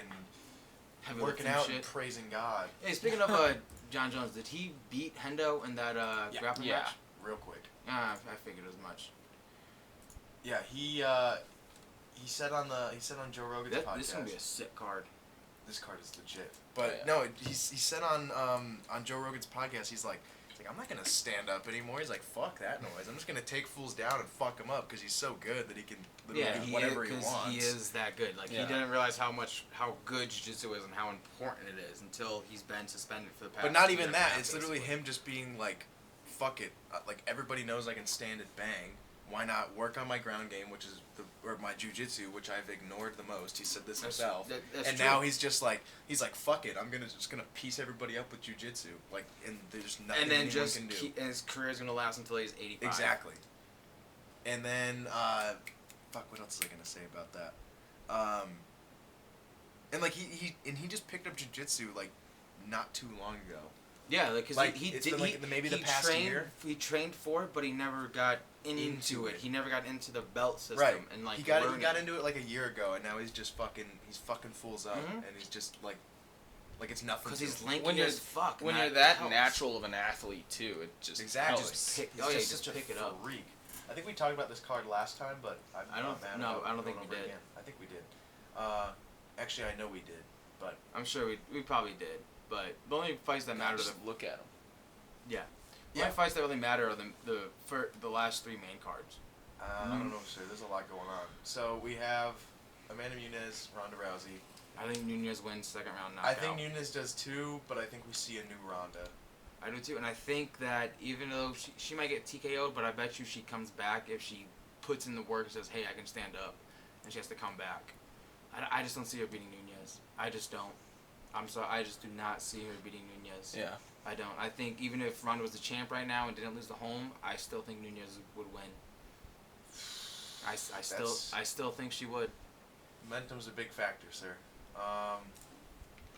Heavy working lifting out shit. and praising God. Hey, speaking of John Jones, did he beat Hendo in that grappling Yeah. match? Real quick. Yeah, I figured as much. Yeah, he said on Joe Rogan's podcast. This is gonna be a sick card. This card is legit. But yeah. no, he said on Joe Rogan's podcast, he's like, I'm not gonna stand up anymore. He's like, fuck that noise. I'm just gonna take fools down and fuck him up because he's so good that he can literally do whatever he wants. He is that good. Like Yeah. he didn't realize how good jiu-jitsu is and how important it is until he's been suspended for the past. But not year even and a that. half, It's literally basically. him just being like fuck it. Like, everybody knows I can stand and bang. Why not work on my ground game, which is or my jujitsu, which I've ignored the most. He said this himself. That's and true. now he's like, fuck it. I'm just gonna piece everybody up with jujitsu. Like, and there's nothing And then anyone just can do. and his career's gonna last until he's 85. Exactly. And then, fuck, what else was I gonna say about that? And like he just picked up jujitsu like not too long ago. Yeah, because Like, he it's did. been, like, maybe the he past trained, year. He trained for it, but he never got into it. it. He never got into the belt system Right. and like he got learning. into it like a year ago, and now he's just fucking fools up, Mhm. and he's just like it's nothing. Because to he's him. lanky When you're- as fuck. When and you're that helps. natural of an athlete too, it just Exactly. helps. pick- He's oh, yeah, just just such a pick it up. freak. I think we talked about this card last time, but I'm I don't- not mad no, about I don't going think we over it did. Again. I think we did. Actually, I know we did, but I'm sure we probably did, but the only fights that matter to Just them. look at him. Yeah. The Yeah. only fights that really matter are the last three main cards. I don't know, sir. There's a lot going on. So we have Amanda Nunes, Ronda Rousey. I think Nunez wins second round knockout. I think Nunes does too, but I think we see a new Ronda. I do too, and I think that even though she might get TKO'd, but I bet you she comes back if she puts in the work and says, hey, I can stand up, and she has to come back. I just don't see her beating Nunez. I just don't. I'm sorry, I just do not see her beating Nunez. Yeah. I don't. I think even if Ronda was the champ right now and didn't lose the home, I still think Nunez would win. I still think she would. Momentum's a big factor, sir. All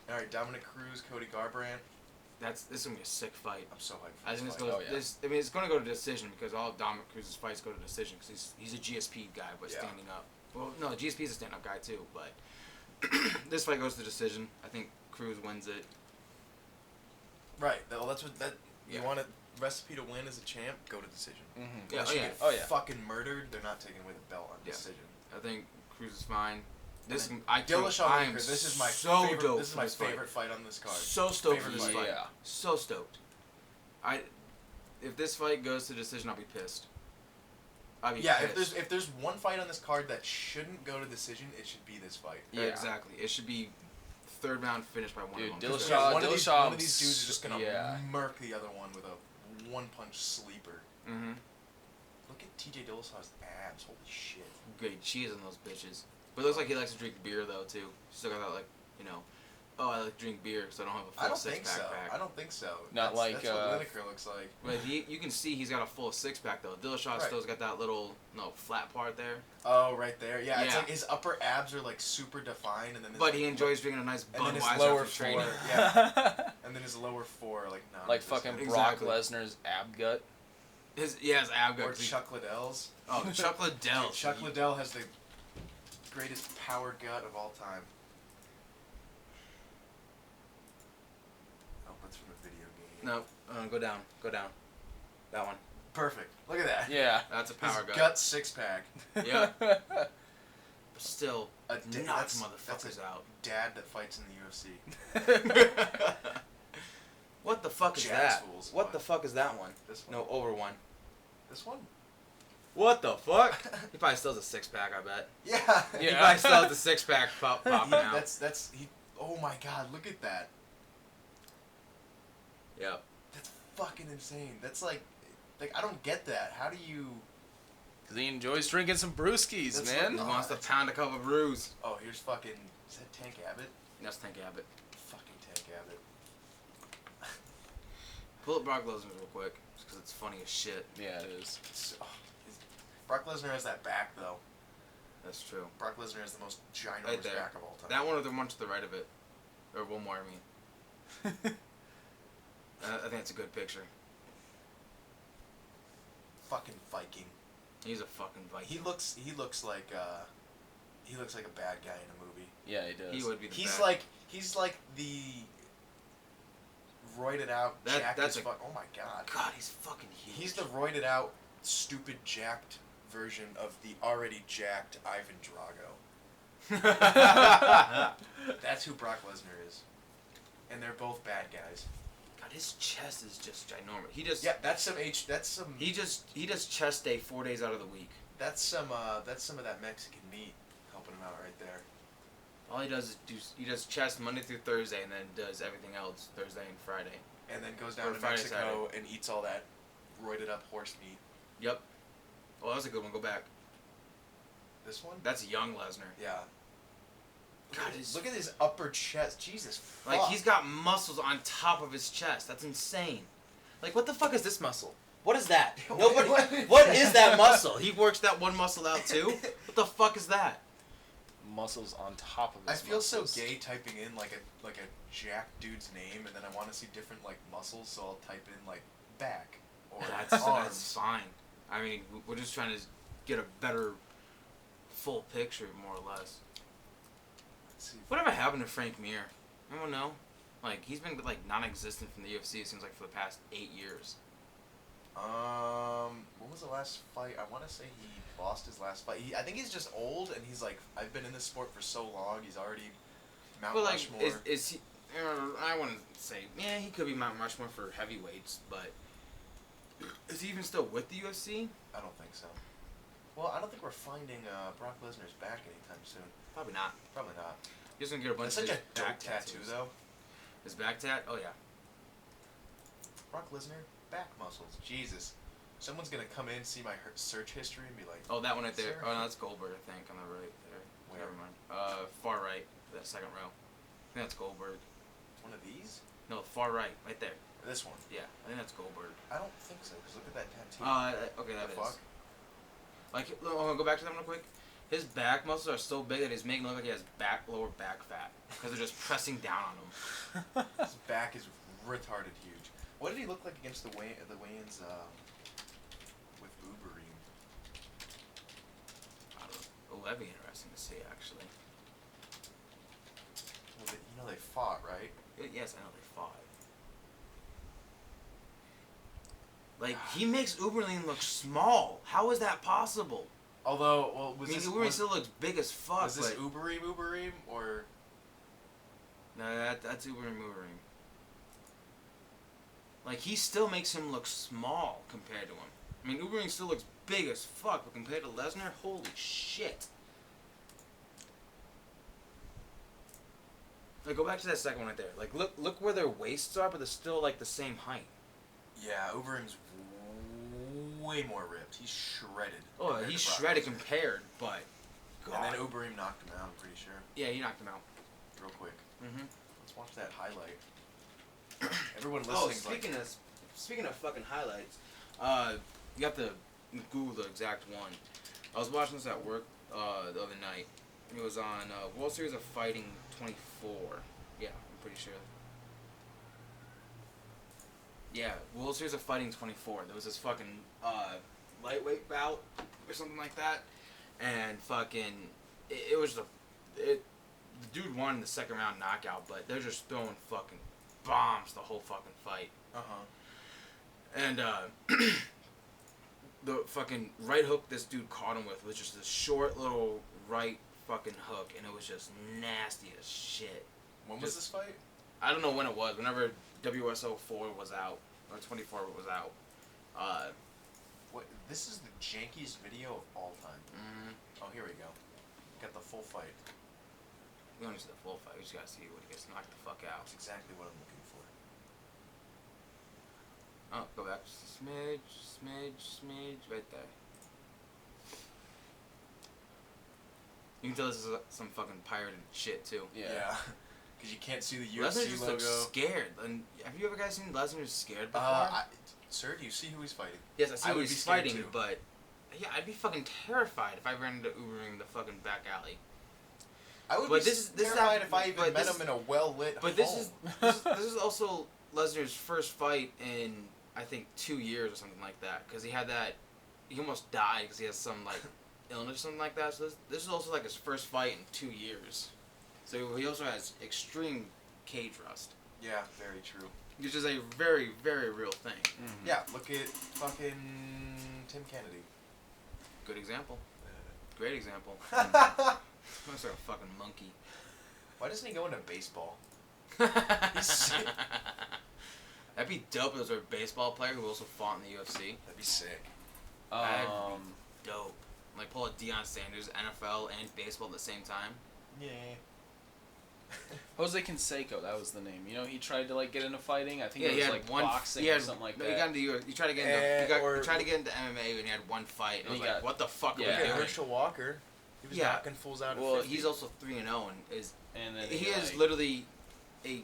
right, Dominic Cruz, Cody Garbrandt. This is gonna be a sick fight. I'm so hyped for I this think it's fight. going. Oh, yeah. I mean, it's going to go to decision because all of Dominic Cruz's fights go to decision because he's a GSP guy, but Yeah. standing up. Well, no, GSP's a stand-up guy too, but this fight goes to decision. I think Cruz wins it. Right. Well, that's what that you Yeah. want a recipe to win as a champ. Go to decision. Mm-hmm. Yeah, Unless oh you yeah. get Oh, yeah. fucking murdered, they're not taking away the belt on Yeah. decision. I think Cruz is fine. This And I Dillashaw am Whitaker, this is my so favorite. dope This is for my this fight. favorite fight on this card. So stoked for Favorite this fight. fight. Yeah. So stoked. If this fight goes to decision, I'll be pissed. I'll be Yeah, pissed. if there's one fight on this card that shouldn't go to decision, it should be this fight. Yeah. Exactly. It should be third round finish by one Dude, of them. Dillashaw- Yeah, one of these Dillashaw, dudes is just gonna yeah. murk the other one with a one-punch sleeper. Mm-hmm. Look at TJ Dillashaw's abs. Holy shit. Great cheese on those bitches. But it looks like he likes to drink beer though too. Still got that oh, I like to drink beer because I don't have a full I don't six think pack so. pack. I don't think so. Not like, that's what Lineker looks like. But you can see he's got a full six pack though. Dillashaw Right. still's got that little flat part there. Oh, right there. Yeah, it's Yeah. like his upper abs are like super defined, and then his, But like, he enjoys drinking a nice and then his Budweiser lower after four, training. yeah, and then his lower four are like non. Like fucking Exactly. Brock Lesnar's ab gut. His ab Or gut. Chuck Liddell's. Oh, Chuck Liddell. Dude, Chuck Liddell has the greatest power gut of all time. Oh, that's from a video game. No, go down. Go down. That one. Perfect. Look at that. Yeah. That's a His power gut. gut six pack. Yeah. But still, That's knocks a motherfuckers out. dad that fights in the UFC. What the fuck is Jazz that? fools. What the fuck is that one? This one. No, over one. This one? What the fuck? He probably still has a six pack, I bet. Yeah. He Yeah. probably still has the six pack popping out. That's he. Oh my god! Look at that. Yep. That's fucking insane. That's like I don't get that. How do you? Because he enjoys drinking some brewskis, That's man. He what- wants to pound a couple of brews. Oh, here's fucking. Is that Tank Abbott? That's Tank Abbott. Fucking Tank Abbott. Pull up Brock Lesnar real quick, because it's funny as shit. Yeah, it is. Brock Lesnar has that back though. That's true. Brock Lesnar has the most ginormous Right there. back of all time. That one or the one to the right of it. Or one more, I mean. I think it's a good picture. Fucking Viking. He's a fucking Viking. He looks like a bad guy in a movie. Yeah, he does. He would be the He's bad. like the roided out jacked that's as a- fuck. Oh my god. God, he's fucking huge. He's the roided out, stupid, jacked version of the already jacked Ivan Drago. That's who Brock Lesnar is. And they're both bad guys. God, his chest is just ginormous. He just Yeah, that's some he does chest day 4 days out of the week. that's some of that Mexican meat helping him out right there. All he does is he does chest Monday through Thursday, and then does everything else Thursday and Friday. And then goes down Or to Friday, Mexico and eats all that roided up horse meat. Yep. Oh, that was a good one. Go back. This one? That's young Lesnar. Yeah. God, his, Look at his upper chest. Jesus fuck. like he's got muscles on top of his chest. That's insane. Like, what the fuck is this muscle? What is that? Nobody. What is that muscle? He works that one muscle out too. What the fuck is that? Muscles on top of I his feel muscles. so gay typing in like a jack dude's name, and then I want to see different like muscles, so I'll type in like back or That's arms. fine. I mean, we're just trying to get a better full picture, more or less. Let's see. Whatever happened to Frank Mir? Anyone know? Like, he's been like non-existent from the UFC. It seems like for the past 8 years. When was the last fight? I want to say he lost his last fight. I think he's just old, and he's like, I've been in this sport for so long. He's already Mount But like, Rushmore. is he? I wouldn't say. Yeah, he could be Mount Rushmore for heavyweights, but is he even still with the UFC? I don't think so. Well, I don't think we're finding Brock Lesnar's back anytime soon. Probably not. Probably not. He's gonna get a bunch That's of such his a dope back tattoo, tattoos. though. His back tat? Oh yeah. Brock Lesnar, back muscles. Jesus. Someone's gonna come in, see my search history, and be like, Oh, that one right there. Sir. Oh no, that's Goldberg, I think, on the right there. Where? Never mind. Far right, that second row. I think that's Goldberg. one of these? No, far right, right there. Or this one? Yeah, I think that's Goldberg. I don't think so, because look at that tattoo. Okay, that the is. fuck? Like, I'm gonna go back to that real quick. His back muscles are so big that he's making it look like he has lower back fat because they're just pressing down on him. His back is retarded huge. What did he look like against the weigh-ins with Uberim? I don't know. Oh, that'd be interesting to see, actually. Well, they fought, right? Yes, I know they fought. Like, he makes Uberlin look small. How is that possible? Although, well, was I mean, this Uberlin still looks big as fuck, was this but... Uberim, or No, that's Uberlin. Like, he still makes him look small compared to him. I mean, Uberlin still looks big as fuck, but compared to Lesnar, holy shit. Like, go back to that second one right there. Like, look where their waists are, but they're still, like, the same height. yeah, Uberim's way more ripped. He's shredded. Oh, compared he's to Brock shredded Lesnar. compared, but... God. And then Uberim knocked him out. I'm pretty sure. Yeah, he knocked him out. Real quick. Mm-hmm. Let's watch that highlight. Everyone Oh, listening. speaking of fucking highlights, you have to Google the exact one. I was watching this at work the other night. It was on World Series of Fighting 24. Yeah, I'm pretty sure. Yeah, World Series of Fighting 24. There was this fucking lightweight bout or something like that, and fucking it was the dude won the second round knockout, but they're just throwing fucking bombs the whole fucking fight. And the fucking right hook this dude caught him with was just this short little right fucking hook, and it was just nasty as shit. When was this fight? I don't know when it was. Whenever WSO 4 was out, or 24 was out. What? This is the jankiest video of all time. Oh, here we go. Got the full fight. We don't need to see the full fight. We just gotta see when he gets knocked the fuck out. That's exactly what I'm looking for. Oh, go back just a smidge, right there. You can tell this is some fucking pirated shit too. Yeah. Because you can't see the Lesnar UFC just logo. looks scared. And have you ever guys seen Lesnar scared before? Sir, do you see who he's fighting? Yes, I see I who would he's be scared fighting, too. but yeah, I'd be fucking terrified if I ran into Ubering the fucking back alley. I would But be this is terrified after- if I even but met this him in a well-lit But home. this is also Lesnar's first fight in I think 2 years or something like that, because he had that he almost died because he has some like illness or something like that. So this is also like his first fight in 2 years. So he also has extreme cage rust, Yeah, very true. which is a very, very real thing. Mm-hmm. Yeah, look at fucking Tim Kennedy. Good example. Great example. Looks like a fucking monkey. Why doesn't he go into baseball? That'd be dope if there was a baseball player who also fought in the UFC. That'd be sick. Dope. Like pull a Deion Sanders, NFL and baseball at the same time. Yeah. Jose Canseco, that was the name. You know, he tried to like get into fighting. I think Yeah, it he was had like one. boxing He had, or something like no, that. He got into UFC. He tried to get into. Or- He tried to get into MMA, and he had one fight. And I And was he like, got- what the fuck? yeah, are we Okay, doing? Herschel Walker. He was Yeah. knocking fools out. Well, at 50. he's also 3-0, and is and then he is like, literally a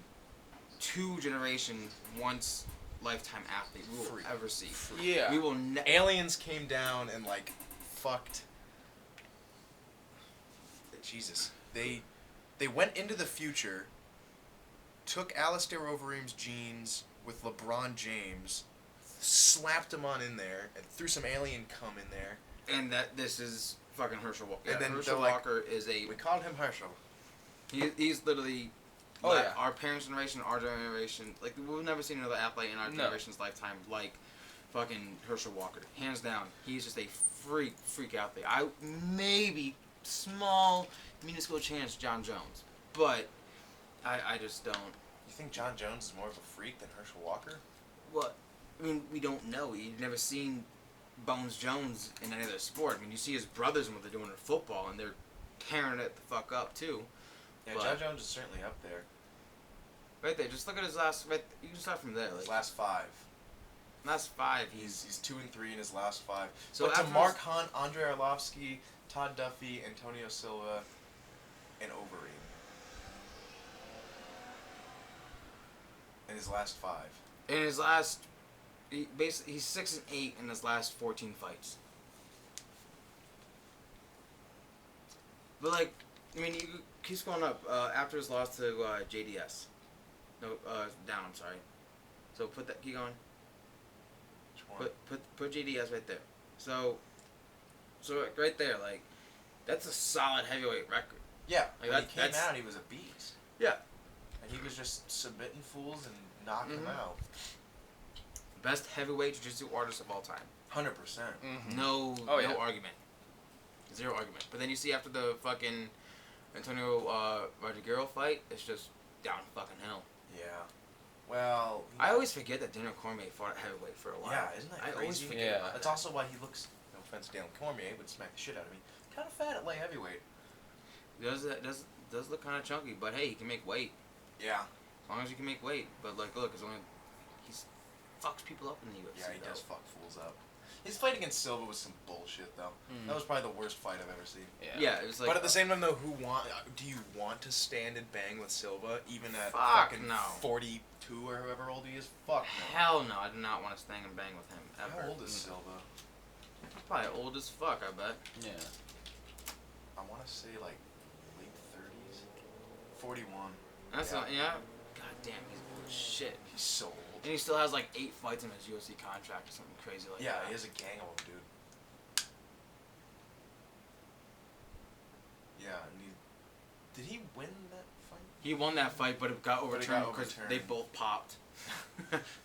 2-generation, once lifetime athlete we will Freak. ever see. yeah. We will never. aliens came down and like fucked. Jesus, they went into the future, took Alistair Overeem's genes with LeBron James, slapped him on in there, and threw some alien cum in there. And that this is fucking Herschel Walker. And then Herschel they're like- Walker is a. We called him Herschel. He's literally. Oh, yeah. Our parents' generation, our generation, like we've never seen another athlete in our No. generation's lifetime like fucking Herschel Walker. Hands down, he's just a freak athlete. I maybe small, minuscule chance John Jones, but I just don't. You think John Jones is more of a freak than Herschel Walker? What? I mean, we don't know. You've never seen Bones Jones in any other sport. I mean, you see his brothers and what they're doing in football, and they're tearing it the fuck up too. Yeah, But- John Jones is certainly up there. Right there, just look at his last. Right, you can start from there. His Like last 5. last 5, He's 2-3 in his last 5. So But to after Mark his- Hunt, Andre Arlovsky, Todd Duffy, Antonio Silva, and Overeem. In his last 5. in his last. He's 6-8 in his last 14 fights. But like, I mean, you keeps going up after his loss to JDS. No, down. I'm sorry. So put that. Keep going. Which one? Put JDS right there. So right there, like, that's a solid heavyweight record. Yeah, Like when that- he came that's- out, he was a beast. Yeah. And he was just submitting fools and knocking them Mhm. out. Best heavyweight jiu-jitsu artist of all time. 100%. Mhm. No, Oh, no yeah. argument. Zero argument. But then you see after the fucking Antonio Rodriguez fight, it's just down fucking hill. Yeah. Well, I always forget that Daniel Cormier fought at heavyweight for a while. Yeah, isn't that I crazy? always forget Yeah. about That's that. also why he looks, no offense to Daniel Cormier, would smack the shit out of me. Kind of fat at light heavyweight. Does look kind of chunky, but hey, he can make weight Yeah. as long as you can make weight. But like, look, it's only he's fucks people up in the UFC. Yeah, he though. does fuck fools up. His fight against Silva was some bullshit, though. Mm. That was probably the worst fight I've ever seen. Yeah, it was like. but at the same time, though, do you want to stand and bang with Silva, even at Fuck fucking no. 42 or however old he is? Fuck no. Hell no, I do not want to stand and bang with him ever. How old is Silva? He's probably old as fuck, I bet. Yeah. I want to say, like, late 30s? 41. That's Yeah. not, yeah. God damn, he's old as shit. He's so old. And he still has like 8 fights in his UFC contract or something crazy like Yeah, that. he has a gang of them, dude. Yeah, and did he win that fight? He won that fight, but it got But it overturned got because overturned. they both popped.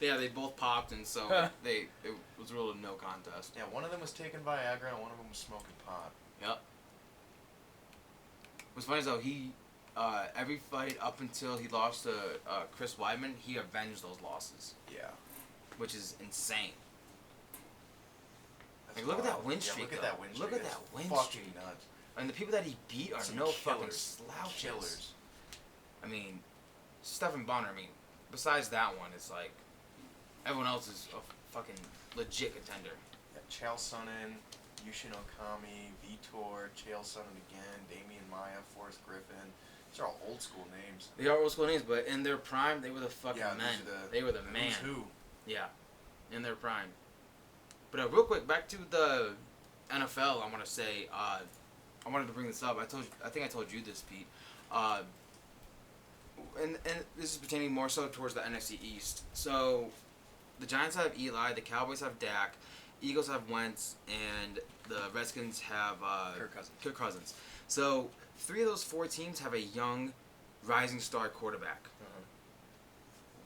Yeah, they both popped, and so it was ruled a no contest. Yeah, one of them was taking Viagra and one of them was smoking pot. Yep. What's funny is though he every fight up until he lost to Chris Weidman, he avenged those losses, Yeah. which is insane. That's Like, look at that wild. win Yeah, streak, look at though. that win streak. Look at It's that win fucking streak. nuts. And the people that he beat are Some no fucking killers. slouches. Killers. I mean, Stephan Bonner. I mean, besides that one, it's like everyone else is a fucking legit contender. Yeah, Chael Sonnen, Yushin Okami, Vitor, Chael Sonnen again, Damian Maya, Forrest Griffin. These are all old school names. They are old school names, but in their prime, they were the fucking Yeah, men. these are They were the man. Who's who? Yeah, in their prime. But real quick, back to the NFL. I want to say, I wanted to bring this up. I think I told you this, Pete. And this is pertaining more so towards the NFC East. So, the Giants have Eli, the Cowboys have Dak, Eagles have Wentz, and the Redskins have Kirk Cousins. So, 3 of those 4 teams have a young, rising star quarterback.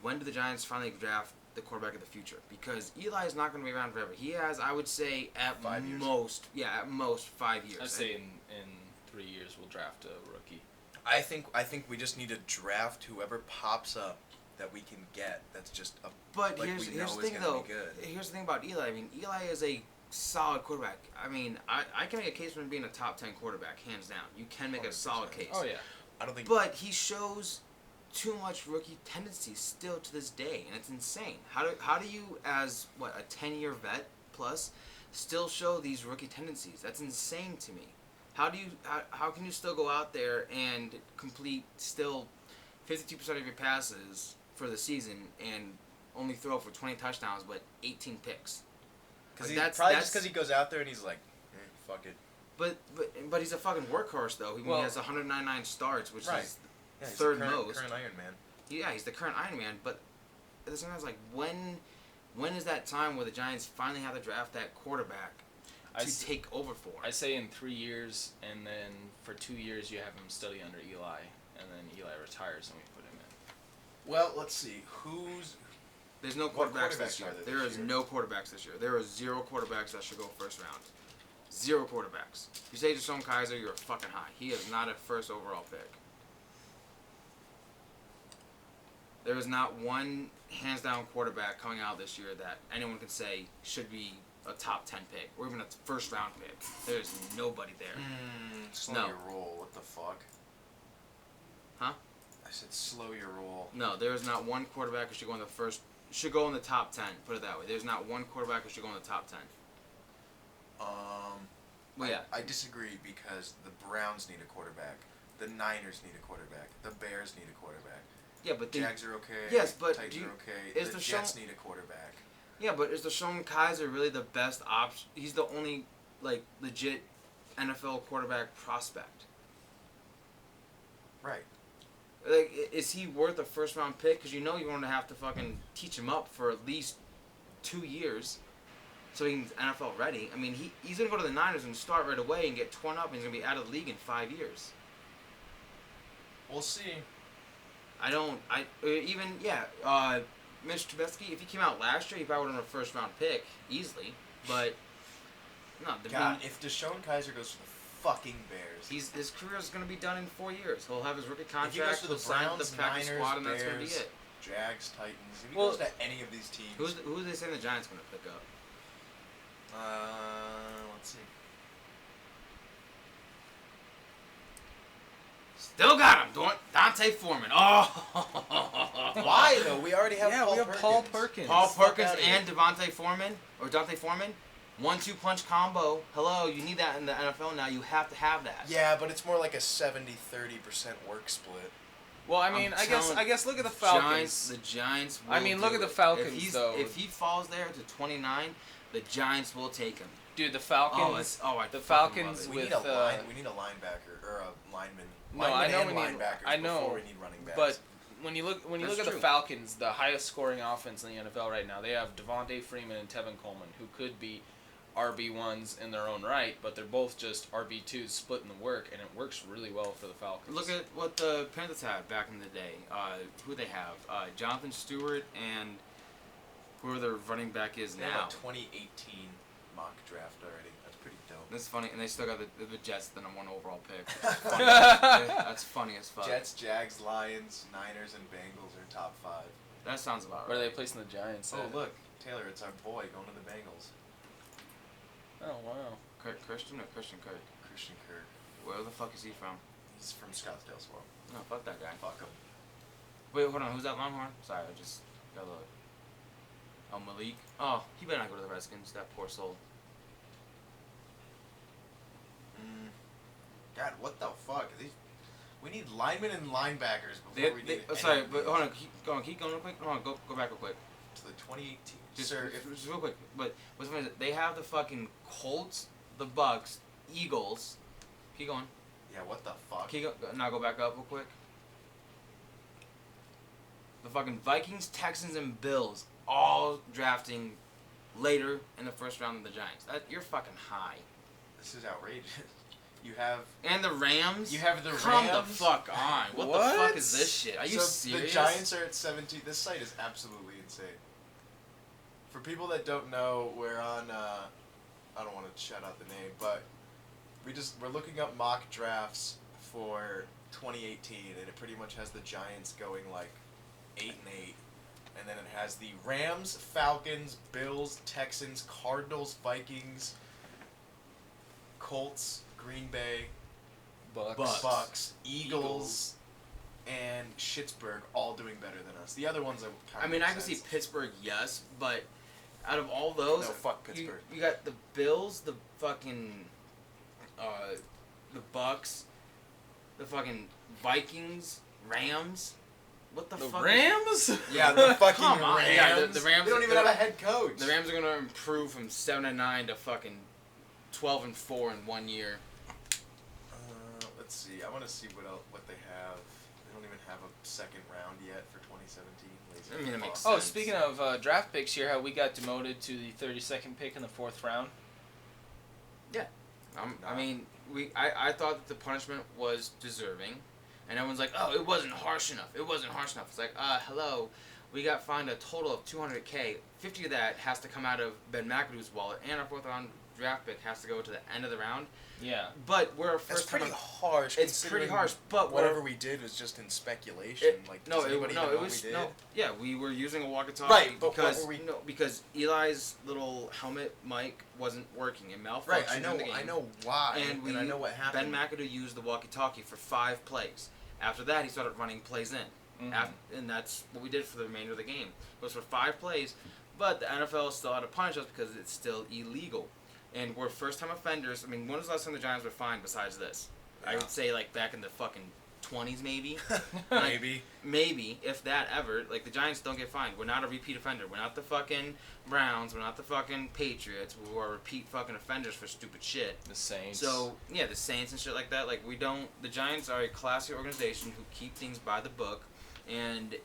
When do the Giants finally draft the quarterback of the future? Because Eli is not going to be around forever. He has, I would say, at 5 years. most 5 years. I'd say in 3 years we'll draft a rookie. I think we just need to draft whoever pops up that we can get. That's just a But like here's we the know thing, is though. gonna be good. Here's the thing about Eli. I mean, Eli is a solid quarterback. I mean, I can make a case for him being a top 10 quarterback, hands down. You can make a solid 100%. case. Oh yeah. I don't think. But he shows too much rookie tendencies still to this day, and it's insane. How do you, as what, a 10-year vet plus, still show these rookie tendencies? That's insane to me. How can you still go out there and complete still 52% of your passes for the season and only throw for 20 touchdowns but 18 picks? Because Like, probably just because he goes out there and he's like, fuck it. But he's a fucking workhorse though. He Well- has 199 starts, which Right. is Yeah, he's third the current, most. Current Iron Man. Yeah, he's the current Iron Man. But at the same time, it's like when is that time where the Giants finally have to draft that quarterback I to s- take over for? I say in 3 years, and then for 2 years you have him study under Eli, and then Eli retires and we put him in. Well, let's see. Who's There's no What quarterbacks this quarterbacks year. are there There this is year? no quarterbacks this year. There are 0 quarterbacks that should go first round. 0 quarterbacks. If you say Deshaun Kaiser, you're fucking high. He is not a first overall pick. There is not one hands down quarterback coming out this year that anyone can say should be a top 10 pick or even a first round pick. There's nobody there. slow No. your roll? What the fuck? Huh? I said slow your roll. No, there is not one quarterback who should go in the first. Should go in the top 10. Put it that way. There's not one quarterback who should go in the top 10. Well, yeah. I disagree because the Browns need a quarterback. The Niners need a quarterback. The Bears need a quarterback. Yeah, but they, Jags are okay. Yes, but Titans do you- are okay. is The the Jets show- need a quarterback. yeah, but is Deshaun Kaiser really the best option? He's the only like legit NFL quarterback prospect. Right. Like, is he worth a first round pick? Because you know you're going to have to fucking teach him up for at least 2 years, so he's NFL ready. I mean, he's going to go to the Niners and start right away and get torn up, and he's going to be out of the league in 5 years. We'll see. Mitch Trubisky, if he came out last year, he probably would have been a first round pick easily. But no, God, if Deshaun Kaiser goes to the fucking Bears, his career is going to be done in 4 years. He'll have his rookie if contract. he goes to the he'll sign with Browns, the practice Niners, squad, and that's going to be Bears, it. Jags, Titans, if he Well, goes to any of these teams, Who they saying the Giants going to pick up? let's see. Still got him, Dante Foreman. Oh, Why though? We already have Yeah, Paul we have Perkins. Paul Perkins. Paul Fuck Perkins outta here. and Devontae Foreman or Dante Foreman, 1-2 punch combo. Hello, you need that in the NFL now. You have to have that. Yeah, but it's more like a 70-30% work split. Well, I mean, I guess look at the Falcons. The Giants. I will mean, look do at the it. Falcons, though. If he falls there to 29, the Giants will take him. Dude, the Falcons. I the fucking Falcons love We it. need with we need a linebacker or a lineman. No, Lineman I know and we need- linebackers I know, before we need running backs. But when you look That's at the true. Falcons, the highest scoring offense in the NFL right now, they have Devontae Freeman and Tevin Coleman, who could be RB1s in their own right, but they're both just RB2s splitting the work, and it works really well for the Falcons. Look at what the Panthers had back in the day. Who they have? Jonathan Stewart and whoever their running back is they have now. a 2018 mock draft already. That's pretty dope. That's funny, and they still got the Jets, the #1 overall pick. That's funny. That's funny as fuck. Jets, Jags, Lions, Niners, and Bengals are top 5. That sounds about Where are right. they placing the Giants Oh at? look, Taylor, it's our boy going to the Bengals. Oh, wow. Christian or Christian Kirk? Christian Kirk. Where the fuck is he from? He's from Scottsdale Swamp. No, fuck that guy. Fuck him. Wait, hold on. Who's that Longhorn? Sorry, I just got a look. Oh, Malik. Oh, he better not go to the Redskins. That poor soul. God, what the fuck? We need linemen and linebackers before we need. Sorry, any of but these. hold on. Keep going real quick. Hold on, go back real quick. To the 2018. Just, Sir, just real quick. But what's funny is they have the fucking Colts, the Bucks, Eagles. Keep going. yeah, what the fuck? Now go back up real quick. The fucking Vikings, Texans, and Bills all drafting later in the first round than the Giants. You're fucking high. This is outrageous. You have. And the Rams. You have the Come the Rams? fuck on. What the fuck is this shit? Are you so serious? The Giants are at 17. This site is absolutely insane. For people that don't know, we're on. I don't want to shout out the name, but we're looking up mock drafts for 2018, and it pretty much has the Giants going like 8-8, and then it has the Rams, Falcons, Bills, Texans, Cardinals, Vikings, Colts, Green Bay, Bucks. Bucks, Eagles, and Schittsburg all doing better than us. The other ones are kind I of mean, I make can see sense. Pittsburgh, yes, but out of all those, No, fuck Pittsburgh. You got the Bills, the fucking, the Bucks, the fucking Vikings, Rams. What the The fuck? Rams? Yeah, the fucking Come on, Rams. yeah, the Rams- They don't even have a head coach. The Rams are gonna improve from 7-9 to fucking 12-4 in 1 year. Let's see. I want to see what they have. They don't even have a second round yet for 2017. Lazy I mean, it makes fuck. Oh, sense. speaking of draft picks here, how we got demoted to the 32nd pick in the 4th round. I mean, I thought that the punishment was deserving, and everyone's like, oh, it wasn't harsh enough. It wasn't harsh enough. It's like, hello, we got fined a total of $200K. 50 of that has to come out of Ben McAdoo's wallet, and our 4th round draft pick has to go to the end of the round. Yeah. But we're a That's first pretty time. harsh. It's pretty considering harsh, but whatever we're- we did was just in speculation. Does anybody even know what we did? Yeah, we were using a walkie-talkie Right, but what because were we- because Eli's little helmet mic wasn't working. It malfunctioned Right, I know. in the game. I know why, And I know what happened. Ben McAdoo used the walkie-talkie for 5 plays. After that, he started running plays in, Mhm. and that's what we did for the remainder of the game. It was for 5 plays, but the NFL still had to punish us because it's still illegal, and we're first-time offenders. I mean, when was the last time the Giants were fined besides this? I Yeah. would say like back in the fucking 20s, maybe. Maybe. Maybe, if that ever. Like, the Giants don't get fined. We're not a repeat offender. We're not the fucking Browns. We're not the fucking Patriots. We're repeat fucking offenders for stupid shit. The Saints. So, yeah, the Saints and shit like that. Like, we don't... The Giants are a classy organization who keep things by the book. And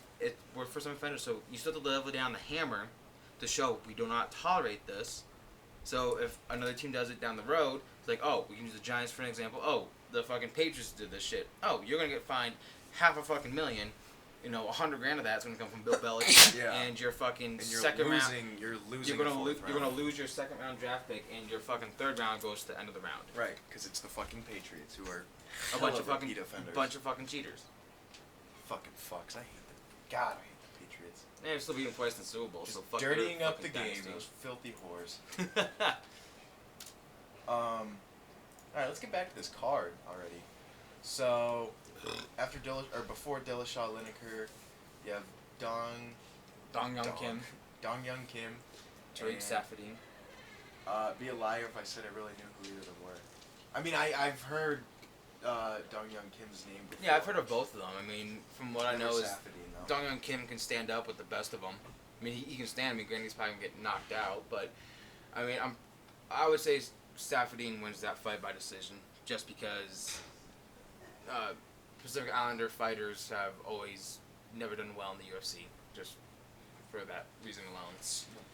we're first-time offenders, so you still have to level down the hammer to show we do not tolerate this. So, if another team does it down the road, it's like, oh, we can use the Giants for an example. Oh, the fucking Patriots did this shit. Oh, you're gonna get fined $500,000. You know, $100,000 of that's gonna come from Bill Belichick. Yeah. And your fucking And you're second round. losing. You're losing. You're gonna the fourth you're gonna round. lose your second round draft pick, and your fucking third round goes to the end of the round. Right, because it's the fucking Patriots who are A bunch of repeat fucking offenders. bunch of fucking cheaters. Fucking fucks. I hate them. God, I hate the Patriots. They're still beating twice in the Super Bowl, Just so fuck dirtying your up the fucking game. dynasty. Those filthy whores. All right, let's get back to this card already. So, before Dillashaw Lineker, you have Dong Kim, Dong Young Kim, Tariq and, Safadine. Be a liar if I said I really knew who either of them were. I mean, I've heard Dong Young Kim's name before. Yeah, I've heard of both of them. I mean, from what I know is Safadine, though. Dong Young Kim can stand up with the best of them. I mean, he can stand. I mean, granted, he's probably gonna get knocked out, but I mean, I would say Safadine wins that fight by decision, just because Pacific Islander fighters have always never done well in the UFC, just for that reason alone.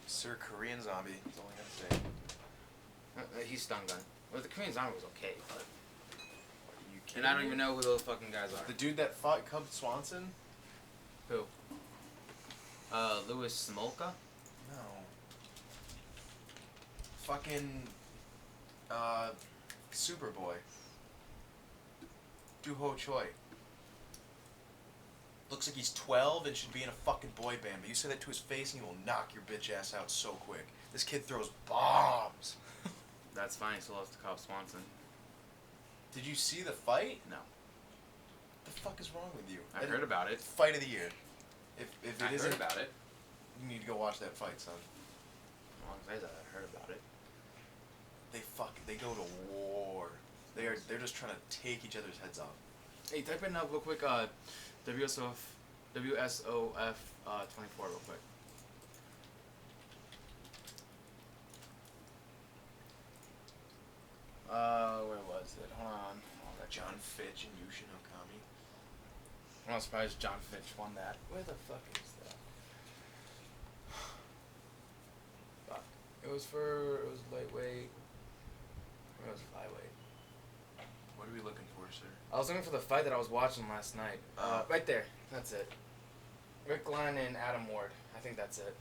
Sir Korean Zombie. That's all I gotta say. He's stun gun. Well, the Korean Zombie was okay, but Are you kidding and I don't me? even know who those fucking guys are. The dude that fought Cub Swanson? Who? Louis Smolka? No. Fucking Superboy. Do Ho Choi. Looks like he's 12 and should be in a fucking boy band, but you say that to his face and he will knock your bitch ass out so quick. This kid throws bombs. That's fine. He still lost to Cobb Swanson. Did you see the fight? No. What the fuck is wrong with you? I heard about it. Fight of the year. If it I isn't, heard about it. you need to go watch that fight, son. As long as I said I heard about it. They go to war. They're just trying to take each other's heads off. Hey, type in real quick. WSOF 24 real quick. Where was it? Hold on. Oh, that John Fitch and Yushin Okami. I'm not surprised John Fitch won that. Where the fuck is that? Fuck. It was lightweight. It was flyweight. What are we looking for, sir? I was looking for the fight that I was watching last night. Right there. That's it. Rick Glenn and Adam Ward. I think that's it.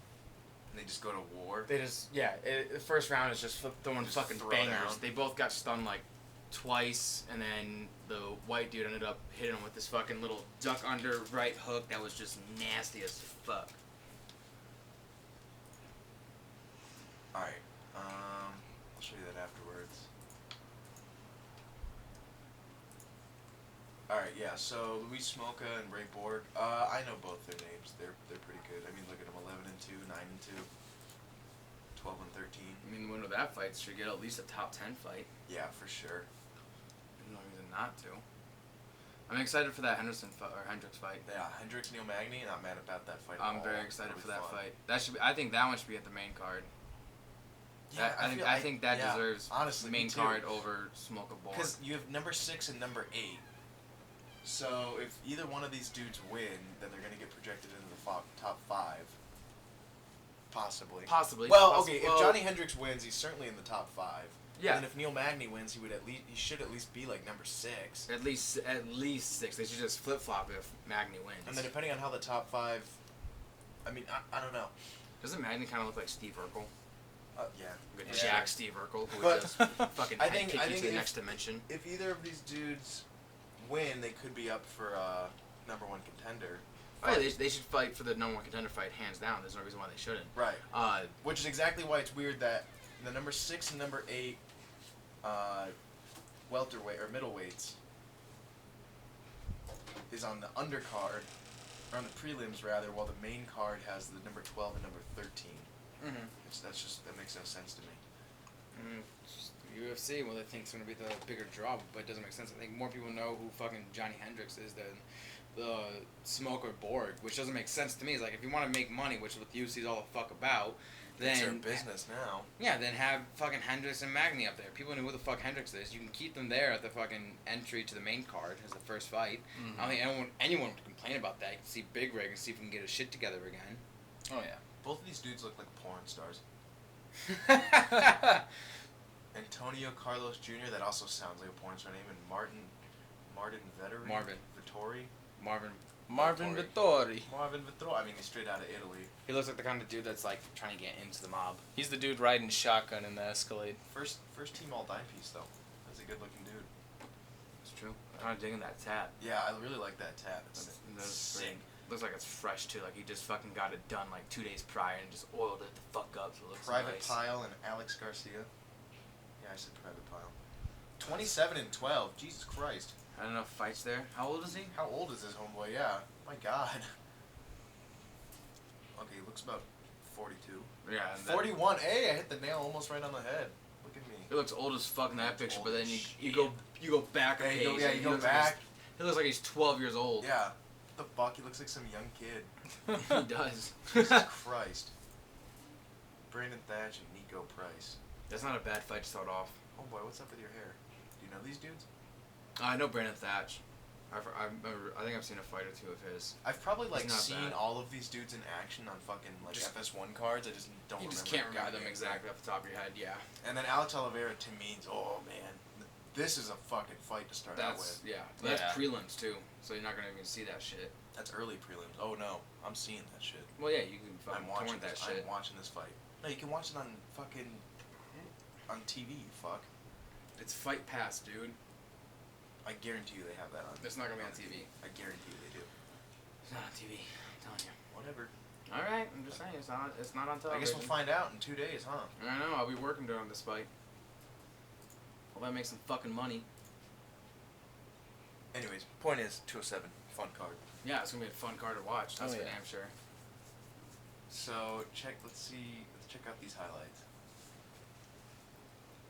And they just go to war. They just, the first round is just throwing Just fucking throw bangers. down. They both got stunned like twice, and then the white dude ended up hitting him with this fucking little duck under right hook that was just nasty as fuck. Alright. I'll show you that afterwards. Alright, yeah, so Luis Smoka and Ray Borg, I know both their names. They're pretty good. I mean, look at them, 11-2, 9-2, 12-13. I mean, the winner of that fight should get at least a top 10 fight. Yeah, for sure. There's no reason not to. I'm excited for that Hendricks fight. Yeah, Hendricks, Neil Magny, not mad about that fight at I'm all. very excited That'll for be that fun. fight. That should be. I think that one should be at the main card. Yeah, I think that yeah, deserves honestly, me main too. card over Smoke a Borg. Because you have number 6 and number 8. So if either one of these dudes win, then they're going to get projected into the top 5. Possibly. Possibly. Well, Possi- okay, well, if Johnny Hendricks wins, he's certainly in the top 5. Yeah. And if Neil Magny wins, he should at least be like number 6. At least 6. They should just flip flop if Magny wins. And then depending on how the top 5, I mean, I don't know. Doesn't Magny kind of look like Steve Urkel? Yeah. Like Yeah. Jack Steve Urkel, who would But just fucking I head think- kick I you think to the if- next dimension. If either of these dudes win, they could be up for number 1 contender. Oh, yeah, they should fight for the number 1 contender fight, hands down. There's no reason why they shouldn't. Right. Which is exactly why it's weird that the number 6 and number 8 welterweight or middleweights is on the undercard, or on the prelims rather, while the main card has the number 12 and number 13. Mm-hmm. That makes no sense to me. It's just UFC, well, they think it's going to be the bigger draw, but it doesn't make sense. I think more people know who fucking Johnny Hendricks is than the Smoker Borg, which doesn't make sense to me. It's like, if you want to make money, which is what the UFC is all the fuck about, then... It's their business now. Yeah, then have fucking Hendricks and Magny up there. People know who the fuck Hendricks is. You can keep them there at the fucking entry to the main card as the first fight. I don't think anyone would complain about that. You can see Big Rig and see if we can get his shit together again. Oh yeah. Both of these dudes look like porn stars. Antonio Carlos Jr., that also sounds like a porn star name, and Martin Vettori? Marvin. Vittori? Marvin Vittori. Marvin Vittori. I mean, he's straight out of Italy. He looks like the kind of dude that's like trying to get into the mob. He's the dude riding shotgun in the Escalade. First team all dime piece though. That's a good looking dude. It's true. I'm kind of digging that tat. Yeah, I really like that tat. It's That's sick. pretty- Looks like it's fresh too. Like he just fucking got it done like 2 days prior and just oiled it the fuck up. So it looks Private nice. Pile and Alex Garcia. Yeah, I said Private Pile. 27 and 12. Jesus Christ. Had enough fights there. How old is he? How old is this homeboy? Yeah. My God. Okay, he looks about 42. Yeah. And 41. Hey, I hit the nail almost right on the head. Look at me. He looks old as fuck in that Looks picture, old but then as you shit. go back a Yeah, page. you go, and he go looks like back. he looks like he's 12 years old. Yeah. What the fuck? He looks like some young kid. He does. Jesus Christ. Brandon Thatch and Nico Price. That's not a bad fight to start off. Oh boy, what's up with your hair? Do you know these dudes? I know Brandon Thatch. I think I've seen a fight or two of his. I've probably like He's not seen bad. all of these dudes in action on fucking like Just- FS1 cards. I just don't You remember. just can't the remember them goddamn exactly off the top of your head. Yeah. thing. And then Alex Oliveira to me, oh man, this is a fucking fight to start out That's with. yeah. That's Yeah. prelims too, so you're not gonna even see that shit. That's early prelims. Oh no, I'm seeing that shit. Well, yeah, you can fucking I'm watching torrent that this. shit. I'm watching this fight. No, you can watch it on fucking on TV. You fuck. It's Fight Pass, dude. I guarantee you they have that on. It's not gonna be on TV. I guarantee you they do. It's not on TV. I'm telling you. Whatever. All right, I'm just saying it's not. It's not on I television. guess we'll find out in 2 days, huh? I know. I'll be working during this fight. Hope I make some fucking money. Anyways, point is 207, fun card. Yeah, it's gonna be a fun card to watch. That's Oh, for yeah. damn sure. So let's check out these highlights.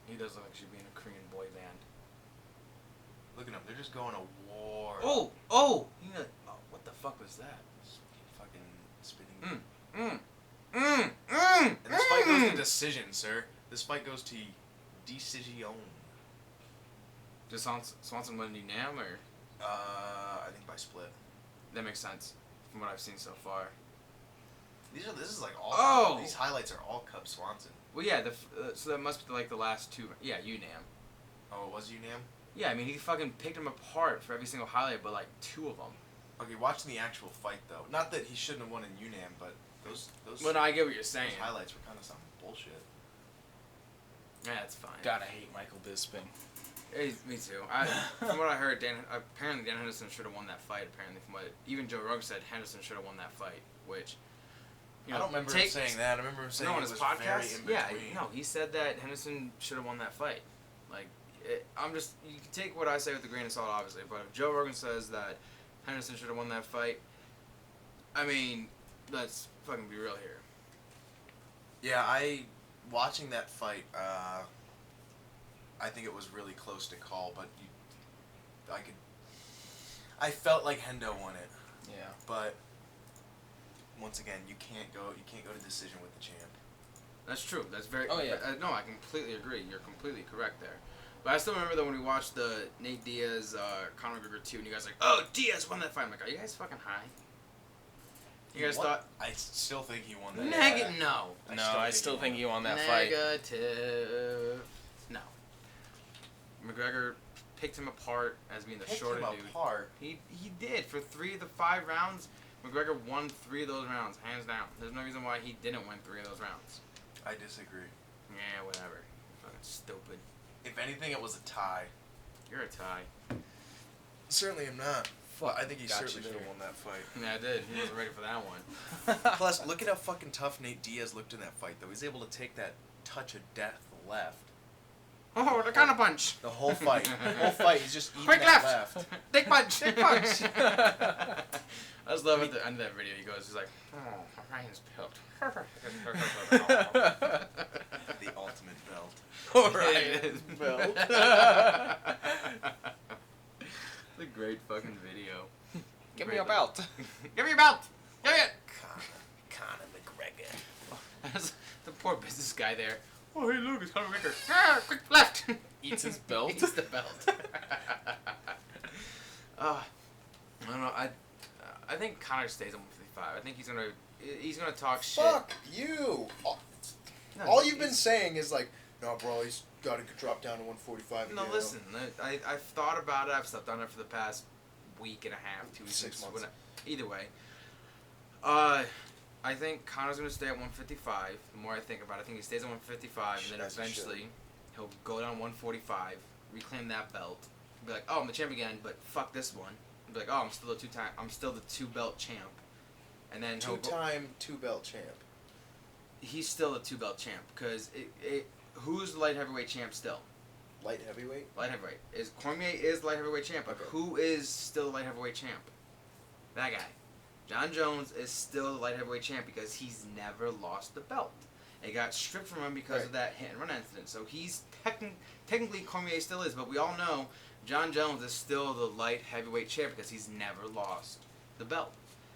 He does look like he should be in a Korean boy band. Look at them, they're just going to war. Oh! You know, what the fuck was that? Fucking spitting. And And this fight goes to decision, sir. This fight goes to decision. Does Swanson win unanimous, or I think by split. that makes sense from what I've seen so far. This is like all. Oh! These highlights are all Cub Swanson. Well, yeah. So that must be like the last two. Yeah, UNAM. Oh, it was Unam? Yeah, I mean he fucking picked him apart for every single highlight, but like 2 of them. Okay, watching the actual fight though. Not that he shouldn't have won in Unam, but those Well, no, I get what you're those saying. highlights were kind of some bullshit. Yeah, that's fine. God, I hate Michael Bisping. Hey, me too. From what I heard, apparently Dan Henderson should have won that fight. Apparently, from what even Joe Rogan said, Henderson should have won that fight. Which, you know, I don't remember him saying that. I remember him saying No, on it his was very podcast. in Yeah, between. no, he said that Henderson should have won that fight. Like, I'm just, you can take what I say with a grain of salt, obviously, but if Joe Rogan says that Henderson should have won that fight, I mean, let's fucking be real here. Yeah, watching that fight, I think it was really close to call, but I felt like Hendo won it, Yeah. but once again, you can't go to decision with the champ. That's true. That's very. Oh, yeah. No, I completely agree. You're completely correct there. But I still remember that when we watched the Nate Diaz, Conor McGregor 2, and you guys were like, oh, Diaz won that fight. I'm like, are you guys fucking high? You guys thought? I still think he won that. Negative. No. No, I still think he won that fight. Negative. No. McGregor picked him apart as being the shorter dude. apart. He did. For 3 of the 5 rounds, McGregor won 3 of those rounds, hands down. There's no reason why he didn't win 3 of those rounds. I disagree. Yeah, whatever. Fucking stupid. If anything, it was a tie. You're a tie. Certainly am not. Fuck, I think he got certainly you could there. have won that fight. Yeah, I did. He wasn't ready for that one. Plus, look at how fucking tough Nate Diaz looked in that fight, though. He's able to take that touch of death left. Oh, the counter punch. The whole fight. He's just eating Quick that left. left. Dick punch. Dick punch. I just love at the end of that video. He goes, he's like, oh, Ryan's built. The ultimate belt. Ryan's built. The great fucking video. Give me a belt. Give me your belt. Give me it. Conor McGregor. The poor business guy there. Oh, hey, look, it's Conor McGregor. Ah, quick left. Eats his belt. Eats the belt. I don't know. I think Conor stays on 155. I think he's gonna talk shit. Fuck you! No, All you've been he's- saying is like, no, bro, he's got to drop down to 145 No, again. listen. I've thought about it. I've slept on it for the past week and a half, 2 weeks. 6 months. Either way. I think Conor's gonna stay at 155. The more I think about it, I think he stays at 155, and then As he should. eventually he'll go down 145, reclaim that belt, be like, oh, I'm the champ again, but fuck this one. And be like, oh, I'm still the 2-belt champ, and then he'll go, Two-time, 2-belt champ. he's still the 2-belt champ because who's the light heavyweight champ still? Light heavyweight? Light heavyweight Cormier is light heavyweight champ, but Okay. who is still the light heavyweight champ? That guy. John Jones is still the light heavyweight champ because he's never lost the belt. It got stripped from him because of that hit and run incident. So he's technically Cormier still is, but we all know John Jones is still the light heavyweight champ because he's never lost the belt.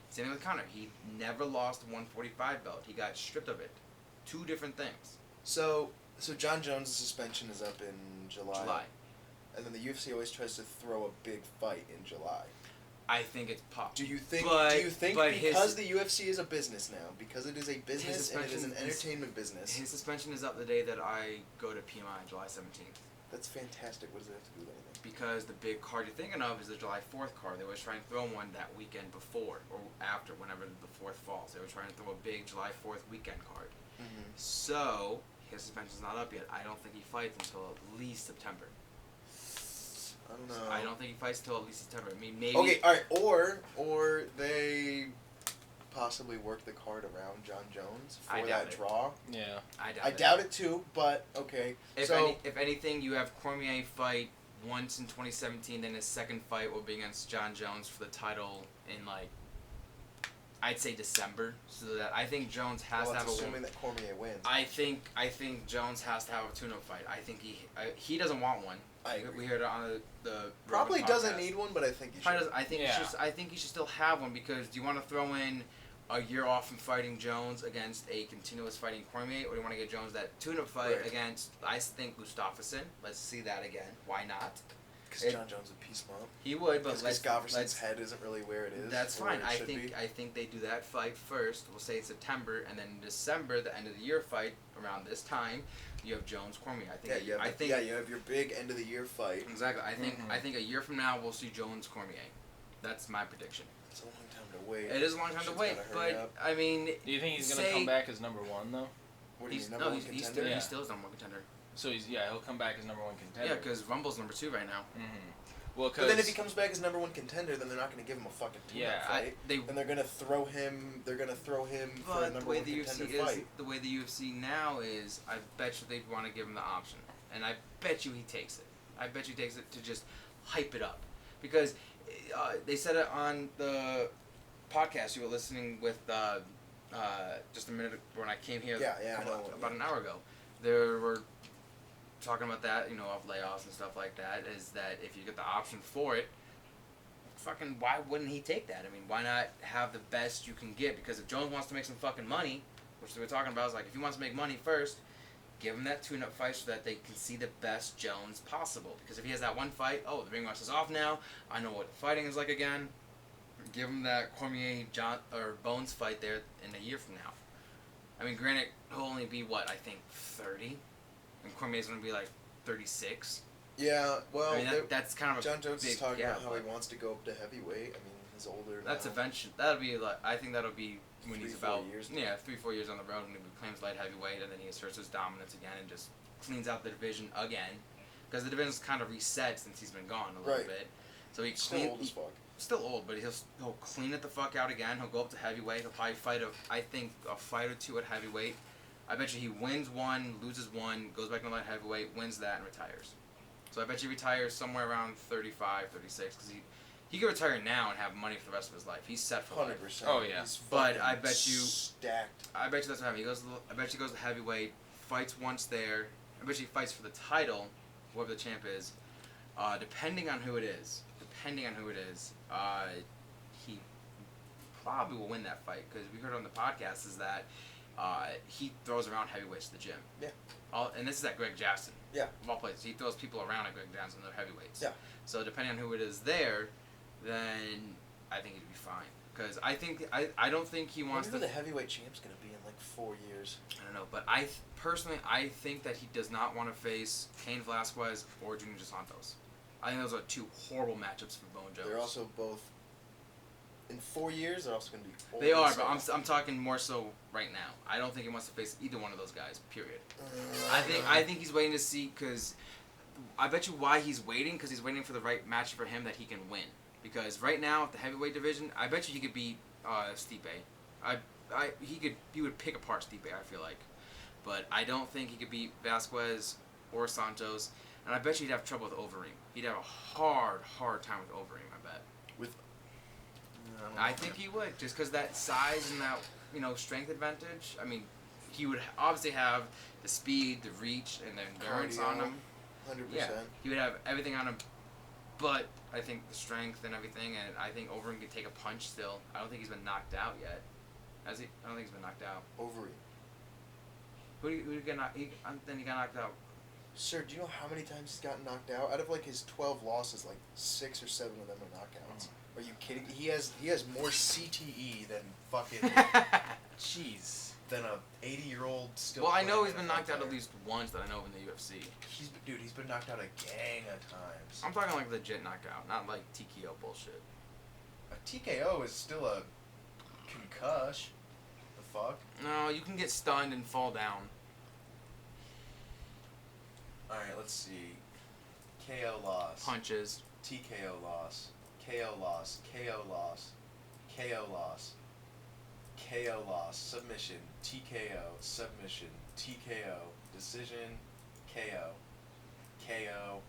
Same thing with Conor. He never lost the 145 belt. He got stripped of it. 2 different things. So John Jones' suspension is up in July. And then the UFC always tries to throw a big fight in July. I think it's pop. Do you think But because the UFC is a business now, because it is a business and it is an suspension is- entertainment business, His suspension is up the day that I go to PMI, July 17th. that's fantastic. What does it have to do with anything? Because the big card you're thinking of is the July 4th card. They always try and throw one that weekend before or after, whenever the 4th falls. They were trying to throw a big July 4th weekend card. Mm-hmm. So, his suspension's not up yet. I don't think he fights until at least September. I don't know. I don't think he fights until at least September. I mean, maybe... Okay, all right, or they possibly work the card around John Jones I for doubt that it. draw. Yeah. I I doubt it too, but okay. If anything, you have Cormier fight once in 2017, then his second fight will be against John Jones for the title in, like, I'd say December. So that I think Jones has well, to have that's a assuming that Cormier wins. I think Jones has to have a tune-up fight. I think he doesn't want one. I agree. We heard it on the Probably Rogan doesn't podcast. need one, but I think he Probably should. doesn't. I think Yeah. I think he should still have one because do you want to throw in a year off from fighting Jones against a continuous fighting Cormier, or do you want to get Jones that tune-up fight Right. against I think Gustafsson? Let's see that again. Why not? Because John Jones would piece him up. He would, but Because let's Gustafsson's head isn't really where it is. That's or where fine. it I should think be. I think they do that fight first. We'll say September, and then in December, the end of the year fight around this time, you have Jones Cormier. I think. Yeah, I think. you have your big end of the year fight. Exactly. I think. Mhm. I think a year from now we'll see Jones Cormier. That's my prediction. It's a long time to wait. It is a long time to Shit's wait, gotta hurry but up. I mean, Do you think he's gonna say- come back as number 1 though? What do you he's mean, number one he's contender? still Yeah. he still is number 1 contender. So he'll come back as number 1 contender. Yeah, because Rumble's number 2 right now. Mm-hmm. Well, But then if he comes back as number 1 contender, then they're not going to give him a fucking tune-up Yeah, fight. they. And they're going to throw him. They're going to throw him for a But the number way 1 the contender UFC is, fight. the way the UFC now is, I bet you they'd want to give him the option, and I bet you he takes it. I bet you he takes it to just hype it up. Because they said it on the podcast you were listening with just a minute when I came here I know. about an hour ago. They were talking about that, of layoffs and stuff like that, is that if you get the option for it, fucking why wouldn't he take that? I mean, why not have the best you can get? Because if Jones wants to make some fucking money, which we're talking about, is like if he wants to make money first, give him that tune-up fight so that they can see the best Jones possible. Because if he has that one fight, the ring rust is off now. I know what fighting is like again. Give him that Cormier Bones fight there in a year from now. I mean, granted, he'll only be 30, and Cormier's gonna be like 36. Yeah, well, I mean, that's kind of a John Jones big is talking about how he but wants to go up to heavyweight. I mean, he's older That's now. eventually. That'll be like. I think that'll be when 3-4 he's about years now. 3-4 years on the road when he claims light heavyweight, and then he asserts his dominance again and just cleans out the division again, because the division's kind of reset since he's been gone a little Right. bit. So he Still old as fuck. Still old, but he'll clean it the fuck out again. He'll go up to heavyweight. He'll probably fight a fight or two at heavyweight. I bet you he wins one, loses one, goes back to light heavyweight, wins that, and retires. So I bet you he retires somewhere around 35, 36, because he could retire now and have money for the rest of his life. He's set for life. 100%. Oh yeah, He's but fucking I bet you stacked. that's what happens. I bet you he goes to heavyweight, fights once there. I bet you he fights for the title, whoever the champ is. Depending on who it is, he probably will win that fight, because we heard on the podcast is that he throws around heavyweights to the gym. Yeah. And this is at Greg Jackson. Yeah. Of all places, he throws people around at Greg Jackson. They're heavyweights. Yeah. So depending on who it is there, then I think he'd be fine. Because I don't think he I wants wonder to. who the heavyweight champ's gonna be in like 4 years. I don't know, but personally I think that he does not want to face Cain Velasquez or Junior Dos Santos. I think those are two horrible matchups for Bone Jones. They're also both in 4 years. They're also gonna be. Old They are, as but hell. I'm talking more so right now. I don't think he wants to face either one of those guys. Period. I think he's waiting to see, because I bet you why he's waiting, because he's waiting for the right match for him that he can win. Because right now at the heavyweight division, I bet you he could beat Stipe. He would pick apart Stipe, I feel like, but I don't think he could beat Vasquez or Santos, and I bet you he'd have trouble with Overeem. He'd have a hard time with Overeem, I bet. I think he would, just because that size and that strength advantage. I mean, he would obviously have the speed, the reach, and the endurance on him. 100%. Yeah, he would have everything on him, but I think the strength and everything, and I think Overeem can take a punch still. I don't think he's been knocked out yet. Has he? I don't think he's been knocked out. Overeem. Who get knocked? Then he got knocked out. Sir, do you know how many times he's gotten knocked out? Out of like his 12 losses, like 6 or 7 of them are knockouts. Are you kidding? He has more CTE than fucking Jeez. than a 80-year-old still. Well, I know playing he's been NFL knocked out player. at least once that I know of in the UFC. He's been knocked out a gang of times. I'm talking like legit knockout, not like TKO bullshit. A TKO is still a concuss. The fuck? No, you can get stunned and fall down. All right, let's see. KO loss. Punches. TKO loss. KO loss. KO loss. KO loss. KO loss. Submission. TKO. Submission. TKO. Decision. KO. KO.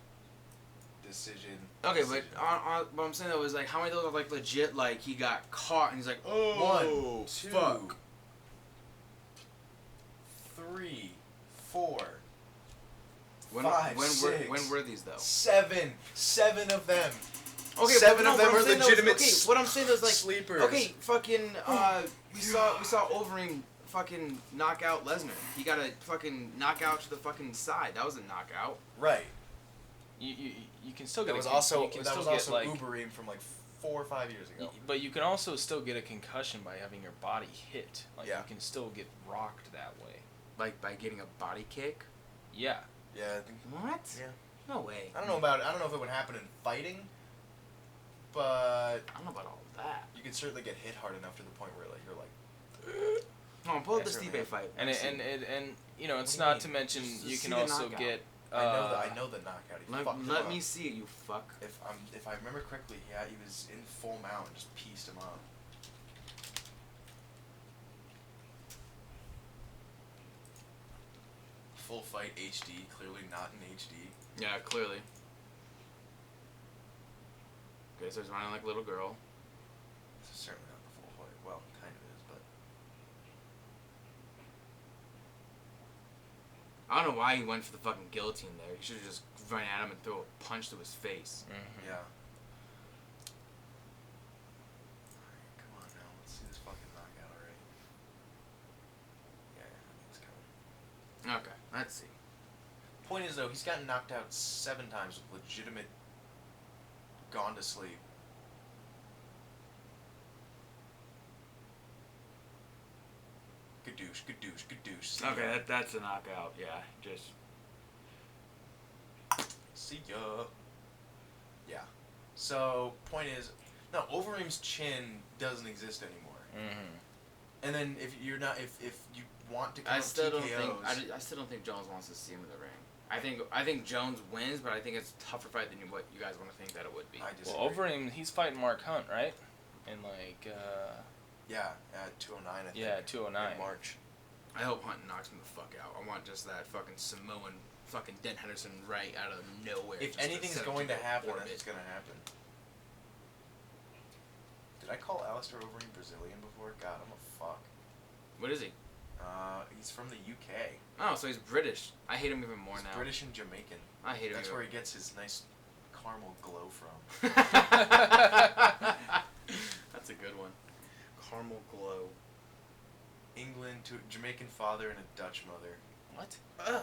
Decision. Okay, decision. but what I'm saying though is like, how many of those are like legit? Like he got caught and he's like, oh, 1, 2, fuck. 3, 4, When, 5, when 6, when were these though? 7. 7 of them. Okay, 7 but of them what are I'm saying though is- legitimate okay, what I'm saying though is like, sleepers. okay, fucking, we saw Overeem fucking knock out Lesnar. He got a fucking knockout to the fucking side. That was a knockout. Right. You can still get That was a also you can that still was get, also like, Uberim from like 4 or 5 years ago. but you can also still get a concussion by having your body hit. Like Yeah. you can still get rocked that way. Like by getting a body kick. Yeah. Yeah, I think. What? Yeah. No way. I don't know about. I don't know if it would happen in fighting, but I don't know about all that. you can certainly get hit hard enough to the point where like you're like. Come on, pull up the That's Stipe really- fight. And Let's see. and you know, it's What do you not mean? to mention Just you see can the also knockout. get I know the knockout. He fucked him Let up. me see it, you fuck. If I remember correctly, yeah, he was in full mount and just pieced him up. Full fight HD, clearly not in HD. Yeah, clearly. Okay, so he's running like a little girl. This is certainly not the full fight. Well, kind of is, but I don't know why he went for the fucking guillotine there. He should have just run at him and throw a punch to his face. Mm-hmm. yeah. Alright, come on now. Let's see this fucking knockout already. Yeah, I think it's coming. Okay, let's see. Point is though, he's gotten knocked out 7 times with legitimate gone to sleep. Gadoosh, gadoosh, gadoosh. See Okay, ya. that's a knockout. Yeah, just. See ya. Yeah. So, point is, no, Overeem's chin doesn't exist anymore. Mm-hmm. And then if you're not, if you want to come I up still TKOs, don't think. I still don't think Jones wants to see him in the ring. I think Jones wins, but I think it's a tougher fight than what you guys want to think that it would be. I disagree. Well, Overeem, he's fighting Mark Hunt, right? In like, Yeah, at 209, I think. yeah, 209. In March. I hope Hunt knocks him the fuck out. I want just that fucking Samoan fucking Dent Henderson right out of nowhere. If just to anything's set him going to the happen, orbit. that's going to happen. Did I call Alistair Overeem Brazilian before? God, I'm a fuck. What is he? He's from the UK. Oh, so he's British. I hate him even more He's now. British and Jamaican. I hate him. That's even where he gets his nice caramel glow from. That's a good one. Caramel glow. England to a Jamaican father and a Dutch mother. What?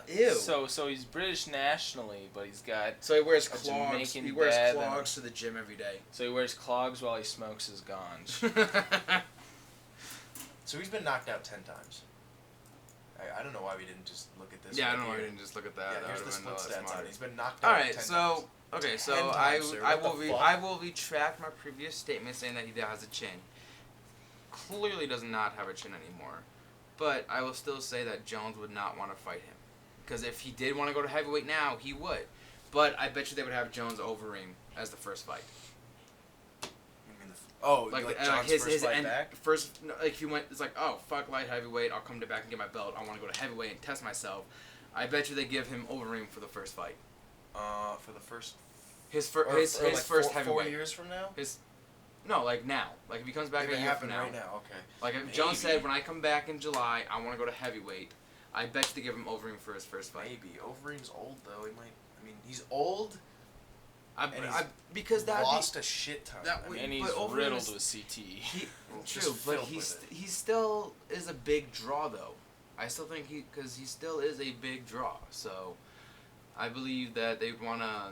Ew. So he's British nationally, but he's got. So he wears a clogs. Jamaican He wears dad clogs to the gym every day. So he wears clogs while he smokes his ganj. So he's been knocked out 10 times. I don't know why we didn't just look at this. Yeah, I right don't know why here. we didn't just look at that. Yeah, That here's the would've been split a lot stats on smarter. it. He's been knocked out All right, 10 so times. okay, 10 so times, sir. I What will the fuck? I will retract my previous statement saying that he has a chin. Clearly does not have a chin anymore, but I will still say that Jones would not want to fight him, because if he did want to go to heavyweight now, he would. But I bet you they would have Jones Overeem as the first fight. Like John's his first fight and back? first, no, like if you went, it's like, oh fuck light heavyweight, I'll come to back and get my belt. I want to go to heavyweight and test myself. I bet you they give him Overeem for the first fight. For the first... His or first like first 4 heavyweight. years from now? No, like now. Like if he comes back Maybe in a it year from happened now. right now, okay. Like if Jones said, when I come back in July, I want to go to heavyweight. I bet you they give him Overeem for his first fight. Maybe. Overeem's old, though. He might... I mean, he's old, Because that lost a shit ton. that I would- mean, And he's But Overeem riddled is- with CTE. just True, but filled with it. he still is a big draw though. I still think because he still is a big draw. So I believe that they want to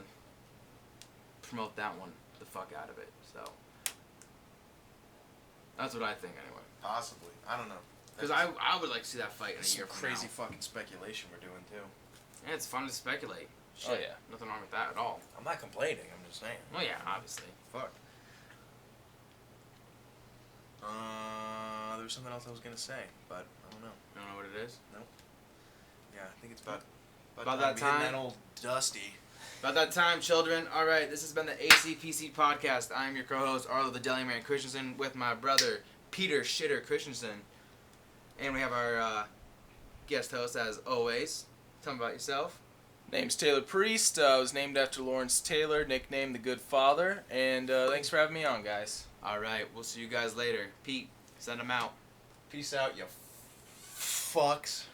promote that one the fuck out of it. So that's what I think anyway. Possibly. I don't know. Because I would like to see that fight in That's a year some from crazy now. fucking speculation we're doing, too. Yeah, it's fun to speculate. Oh, Shit, yeah. nothing wrong with that at all. I'm not complaining. I'm just saying. Oh yeah, obviously. Fuck. There was something else I was gonna say, but I don't know. You don't know what it is? Yeah, I think it's about About we that hitting time? that old Dusty. About that time, children. All right, this has been the ACPC podcast. I'm your co-host, Arlo the Deli Man Christensen, with my brother, Peter Shitter Christensen. And we have our guest host, as always. Tell me about yourself. Name's Taylor Priest. Was named after Lawrence Taylor, nicknamed the Good Father. And thanks for having me on, guys. All right, we'll see you guys later. Pete, send them out. Peace out, you fucks.